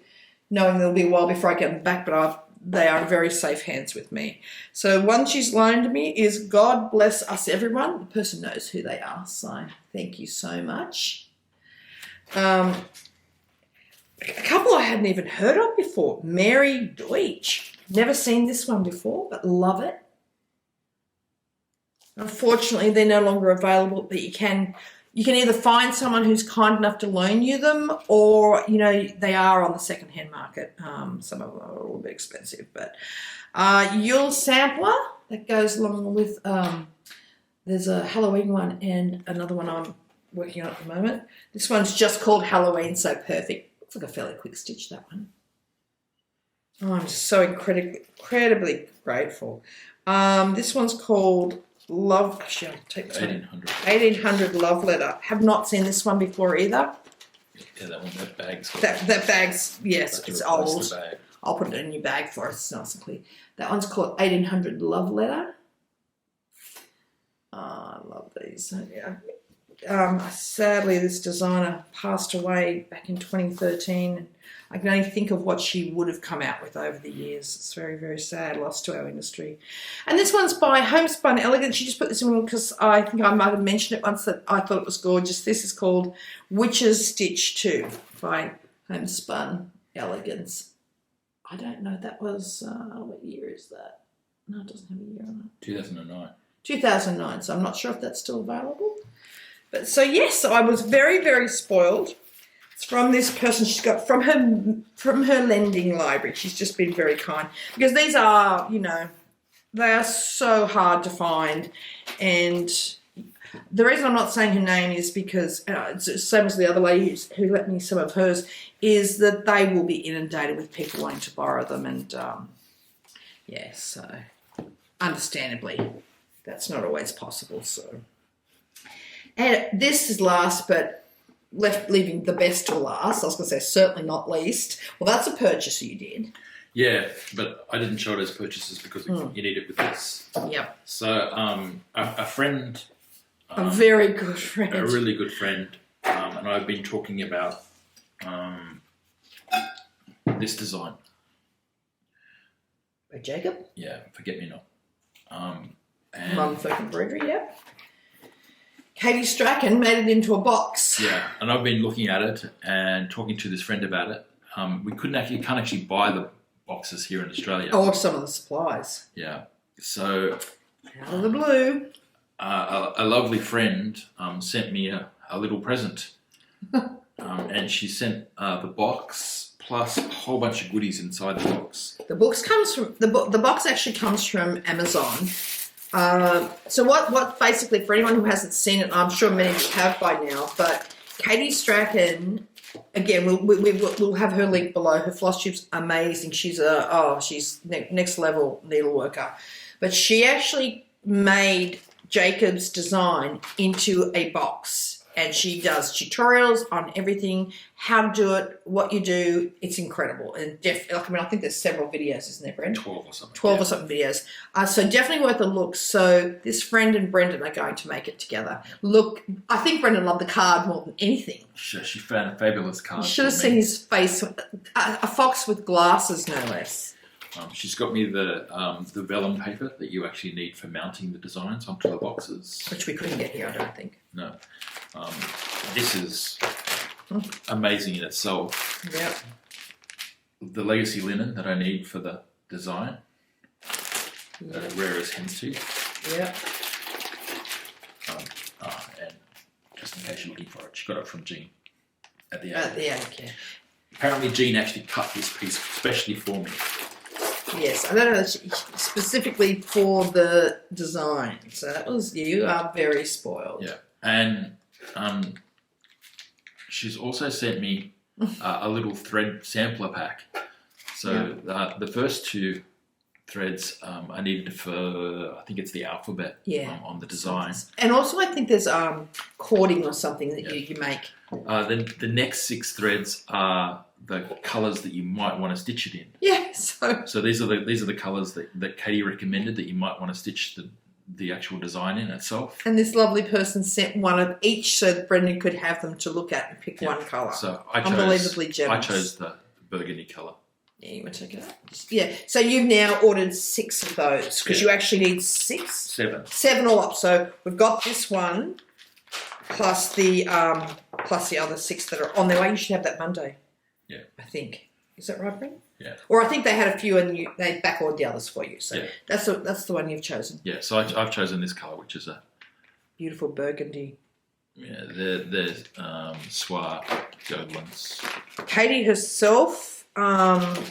knowing there'll be a while before I get them back, but they are in very safe hands with me. So one she's loaned me is God Bless Us Everyone. The person knows who they are, so thank you so much. A couple I hadn't even heard of before. Mary Deutsch. Never seen this one before, but love it. Unfortunately, they're no longer available, but you can either find someone who's kind enough to loan you them, or they are on the secondhand market. Some of them are a little bit expensive, but Yule sampler that goes along with. There's a Halloween one and another one I'm working on at the moment. This one's just called Halloween, so perfect. Looks like a fairly quick stitch, that one. Oh, I'm just so incredibly grateful. This one's called Love. Actually, I'll take this 1800. 1800 Love Letter. Have not seen this one before either. Yeah, that one. That bag's. That bag's, yes, it's old. The bag. I'll put it in a new bag for us. It's nice and clear. That one's called 1800 Love Letter. Oh, I love these. Yeah. Sadly, this designer passed away back in 2013. I can only think of what she would have come out with over the years. It's very, very sad loss to our industry. And this one's by Homespun Elegance. She just put this in because I think I might have mentioned it once that I thought it was gorgeous. This is called Witch's Stitch 2 by Homespun Elegance. I don't know. That was, what year is that? No, it doesn't have a year on it. 2009. 2009, so I'm not sure if that's still available. But so yes, I was very, very spoiled. It's from this person. She's got from her lending library. She's just been very kind because these are, they are so hard to find. And the reason I'm not saying her name is because it's the same as the other lady who lent me some of hers, is that they will be inundated with people wanting to borrow them. And so understandably, that's not always possible. So, and this is last, but leaving the best to last. I was going to say certainly not least. Well, that's a purchase you did. Yeah, but I didn't show it as purchases because you need it with this. Yep. So a friend, a very good friend, a really good friend, and I've been talking about this design. By Jacob. Yeah, Forget Me Not. And Mumford Embroidery. Yep. Katie Strachan made it into a box. Yeah, and I've been looking at it and talking to this friend about it. You can't actually buy the boxes here in Australia. Or some of the supplies. Yeah. So out of the blue, a lovely friend sent me a little present, and she sent the box plus a whole bunch of goodies inside the box. The box actually comes from Amazon. So what basically, for anyone who hasn't seen it, I'm sure many of you have by now, but Katie Strachan, again, we'll have her link below. Her Flosstube's amazing. She's next level needle worker. But she actually made Jacob's design into a box and she does tutorials on everything, how to do it, what you do. It's incredible. And I think there's several videos, isn't there, Brent? 12 or something. 12 or something videos. So definitely worth a look. So this friend and Brendon are going to make it together. Look, I think Brendon loved the card more than anything. She found a fabulous card. You should have seen his face. A fox with glasses, no less. She's got me the vellum paper that you actually need for mounting the designs onto the boxes. Which we couldn't get here, I don't think. No. This is amazing in itself. Yep. The legacy linen that I need for the design. Rare as hen's teeth. Yep. And just in case you're looking for it, she got it from Jean at the At the end, yeah. Apparently Jean actually cut this piece especially for me. Yes, I don't know, specifically for the design. So that was, you are very spoiled. Yeah, and she's also sent me a little thread sampler pack. So the first two threads I needed for, I think it's the alphabet on the design. And also I think there's cording or something that you make. Then the next 6 threads are the colours that you might want to stitch it in. Yeah, so these are the colours that Katie recommended that you might want to stitch the actual design in itself. And this lovely person sent one of each so that Brendon could have them to look at and pick one colour. So unbelievably generous. I chose the burgundy colour. Yeah, you want to take it out? Yeah, so you've now ordered 6 of those because you actually need 6? 7. 7 all up. So we've got this one plus the other 6 that are on their way. You should have that Monday. Yeah. I think. Is that right, Brent? Yeah. Or I think they had a few and they back ordered the others for you. So yeah. that's the one you've chosen. Yeah, so I've chosen this colour, which is a beautiful burgundy. Yeah, there's Swart gold ones. Katie herself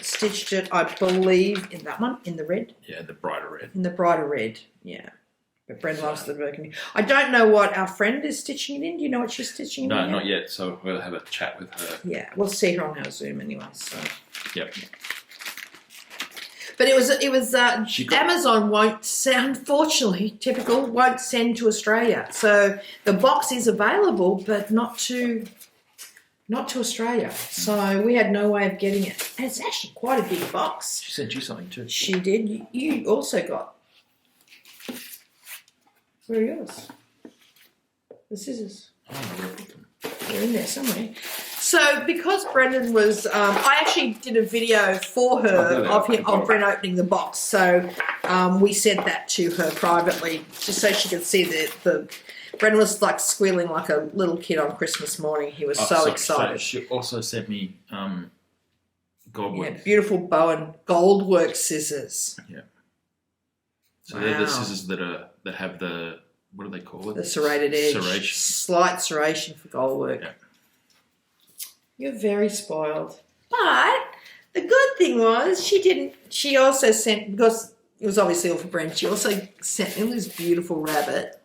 stitched it, I believe, in that one, in the red. Yeah, the brighter red. In the brighter red, yeah. But Brent loves the burgundy. I don't know what our friend is stitching it in. Do you know what she's stitching it in? No, not yet. So we'll have a chat with her. Yeah, we'll see her on our Zoom anyway. So. Yep. But it was Amazon won't send, unfortunately, typical, won't send to Australia. So the box is available, but not to Australia. So we had no way of getting it. And it's actually quite a big box. She sent you something too. She did. You also got. Where are yours? The scissors. Oh, where I put them? They're in there somewhere. So because Brendon was, I actually did a video for her of Brent opening the box. So we sent that to her privately just so she could see the Brendon was like squealing like a little kid on Christmas morning. He was so excited. So she also sent me goldwork. Yeah, beautiful bow and goldwork scissors. Yeah. So they're the scissors that have the, what do they call it? The serrated edge. Serration. Slight serration for goldwork. Yeah. You're very spoiled. But the good thing was she also sent, because it was obviously all for Brent, she also sent me this beautiful rabbit,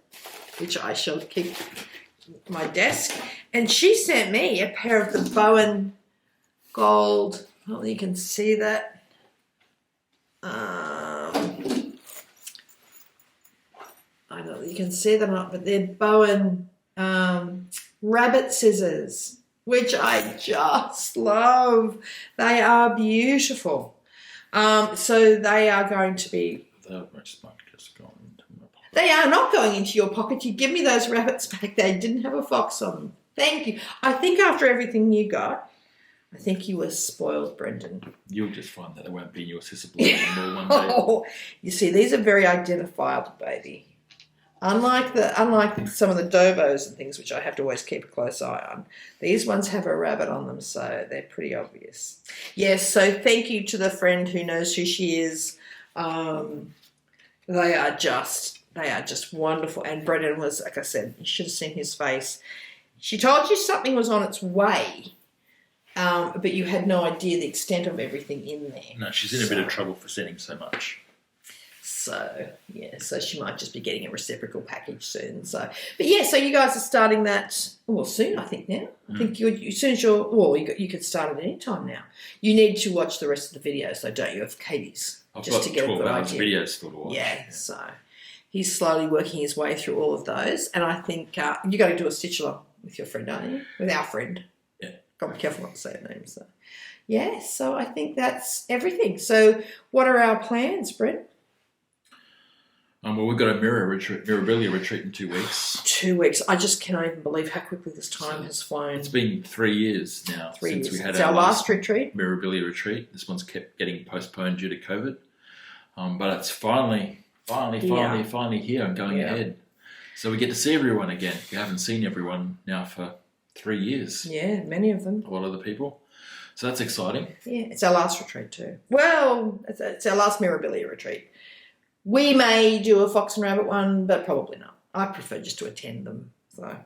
which I shall keep at my desk. And she sent me a pair of the Bowen gold, well, you can see that. I don't know if you can see them or not, but they're Bowen rabbit scissors, which I just love. They are beautiful. So they are going to be... They are not going into your pocket. You give me those rabbits back. They didn't have a fox on them. Thank you. I think after everything you got, I think you were spoiled, Brendon. You'll just find that they won't be in your accessible anymore one day. Oh, you see, these are very identifiable, baby. Unlike some of the Dobos and things, which I have to always keep a close eye on, these ones have a rabbit on them, so they're pretty obvious. Yes, so thank you to the friend who knows who she is. They are just wonderful. And Brendon was, like I said, you should have seen his face. She told you something was on its way, but you had no idea the extent of everything in there. No, she's in a bit of trouble for sending so much. So, yeah, so she might just be getting a reciprocal package soon. So, but yeah, so you guys are starting that, well, soon, I think now. I think as soon as you could start at any time now. You need to watch the rest of the videos, though, don't you, of Katie's? I've just got to get 12 a good hours idea. videos still to watch. Yeah, so he's slowly working his way through all of those. And I think you got to do a stitch along with your friend, aren't you? With our friend. Yeah. Got to be careful not to say her name. So, yeah, so I think that's everything. So what are our plans, Brent? Well, we've got a Mirabilia retreat in 2 weeks. 2 weeks. I just cannot even believe how quickly this time has flown. It's been 3 years now since we had it's our last retreat. Mirabilia retreat. This one's kept getting postponed due to COVID. But it's finally here and going ahead. So we get to see everyone again. We haven't seen everyone now for 3 years. Yeah, many of them. A lot of the people. So that's exciting. Yeah, it's our last retreat too. Well, it's our last Mirabilia retreat. We may do a fox and rabbit one, but probably not. I prefer just to attend them. So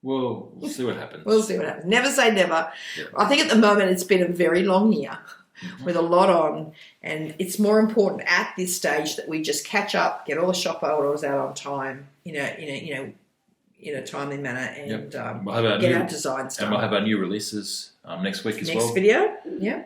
we'll see what happens. We'll see what happens. Never say never. Yeah. I think at the moment it's been a very long year with a lot on, and it's more important at this stage that we just catch up, get all the shop orders out on time, in a timely manner, and we'll have get our designs done. And we'll have our new releases next week as well. Next video, yeah.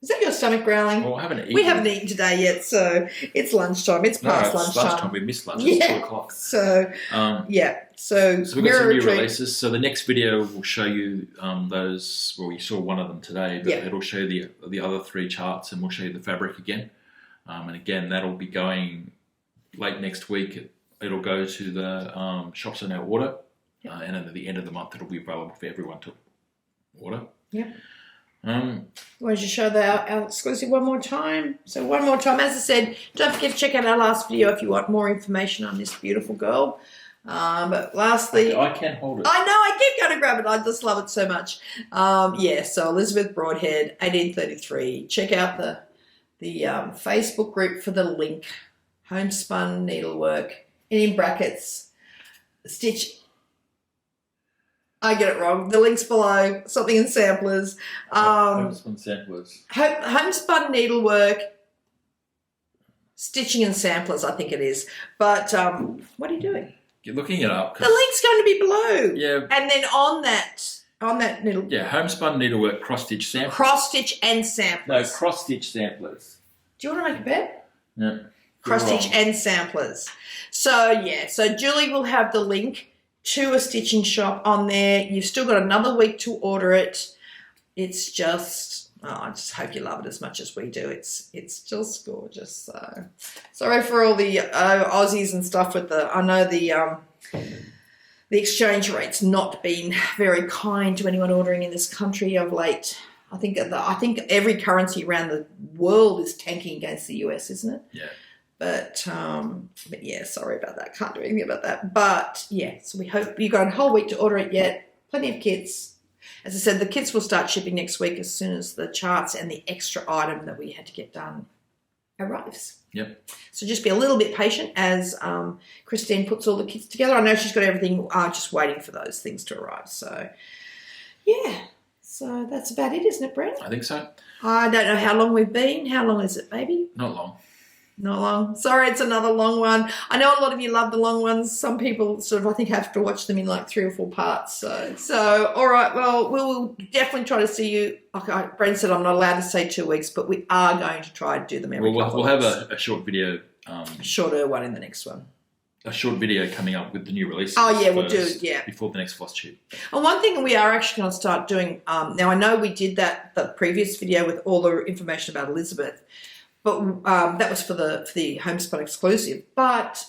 Is that your stomach growling? Well, we haven't eaten today yet, so it's lunchtime. It's past lunchtime. We missed lunch. It's 2 o'clock. So, So we've got some new releases. So the next video will show you those. Well, you saw one of them today, but it'll show you the other 3 charts, and we'll show you the fabric again. And again, that'll be going late next week. It'll go to the shops on our order, and at the end of the month, it'll be available for everyone to order. Yep. Why don't you show our exclusive one more time? So one more time, as I said, don't forget to check out our last video if you want more information on this beautiful girl. But lastly, I can't hold it. I know, I keep going to grab it. I just love it so much. So Elizabeth Broadhead, 1833. Check out the Facebook group for the link. Homespun needlework. And in brackets, stitch. I get it wrong. The link's below. Something in samplers. Homespun samplers. Homespun needlework, stitching and samplers, I think it is. But what are you doing? You're looking it up. The link's going to be below. Yeah. And then on that needle. Yeah, homespun needlework, cross stitch samplers. Cross stitch and samplers. No, cross stitch samplers. Do you want to make a bet? No. Cross stitch and samplers. So Julie will have the link to a stitching shop on there. You've still got another week to order it. It's just, I just hope you love it as much as we do. It's just gorgeous. So sorry for all the Aussies and stuff with I know the exchange rate's not been very kind to anyone ordering in this country of late. I think every currency around the world is tanking against the US, isn't it? Yeah. But yeah, sorry about that. Can't do anything about that. But yeah, so we hope you got a whole week to order it yet. Plenty of kits. As I said, the kits will start shipping next week as soon as the charts and the extra item that we had to get done arrives. Yep. So just be a little bit patient as Christine puts all the kits together. I know she's got everything, just waiting for those things to arrive. So yeah, so that's about it, isn't it, Brent? I think so. I don't know how long we've been. How long is it, baby? Not long. Not long. Sorry, it's another long one. I know a lot of you love the long ones. Some people I think have to watch them in like 3 or 4 parts. So all right, well, we'll definitely try to see you. Okay, Brent said I'm not allowed to say 2 weeks, but we are going to try to do them every couple we'll of have weeks. a short video. A shorter one in the next one. A short video coming up with the new releases. Oh, yeah, we'll do it, yeah. Before the next Flosstube. And one thing we are actually going to start doing, now I know we did the previous video with all the information about Elizabeth, but that was for the Homespun exclusive. But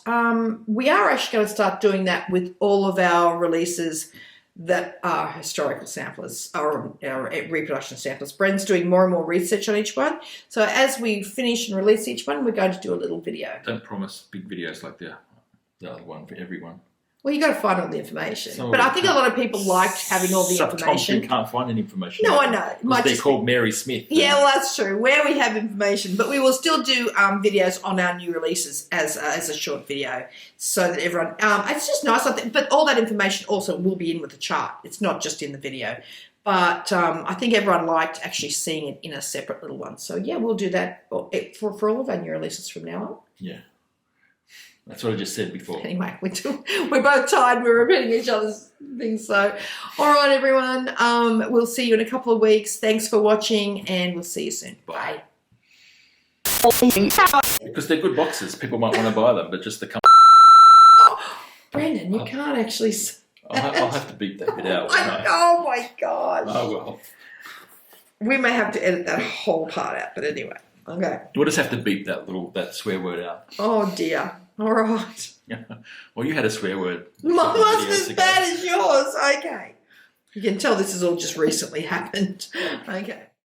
we are actually going to start doing that with all of our releases that are historical samplers, or reproduction samplers. Bren's doing more and more research on each one. So as we finish and release each one, we're going to do a little video. Don't promise big videos like the other one for everyone. Well, you got to find all the information. But I think a lot of people liked having all the information. You can't find any information. No, I know. Because they're called Mary Smith. Yeah, well, that's true. Where we have information. But we will still do videos on our new releases as a short video so that everyone... it's just nice. But all that information also will be in with the chart. It's not just in the video. But I think everyone liked actually seeing it in a separate little one. So, yeah, we'll do that for all of our new releases from now on. Yeah. That's what I just said before. Anyway, we're both tired. We're repeating each other's things. So, all right, everyone. We'll see you in a couple of weeks. Thanks for watching, and we'll see you soon. Bye. Because they're good boxes. People might want to buy them, but just the company. Brendon, you can't actually... I'll have to beep that bit out. Oh my gosh. Oh, well. We may have to edit that whole part out, but anyway. Okay. We'll just have to beep that swear word out. Oh dear. All right. Well, you had a swear word. Mine wasn't as bad as yours. Okay. You can tell this has all just recently happened. Okay.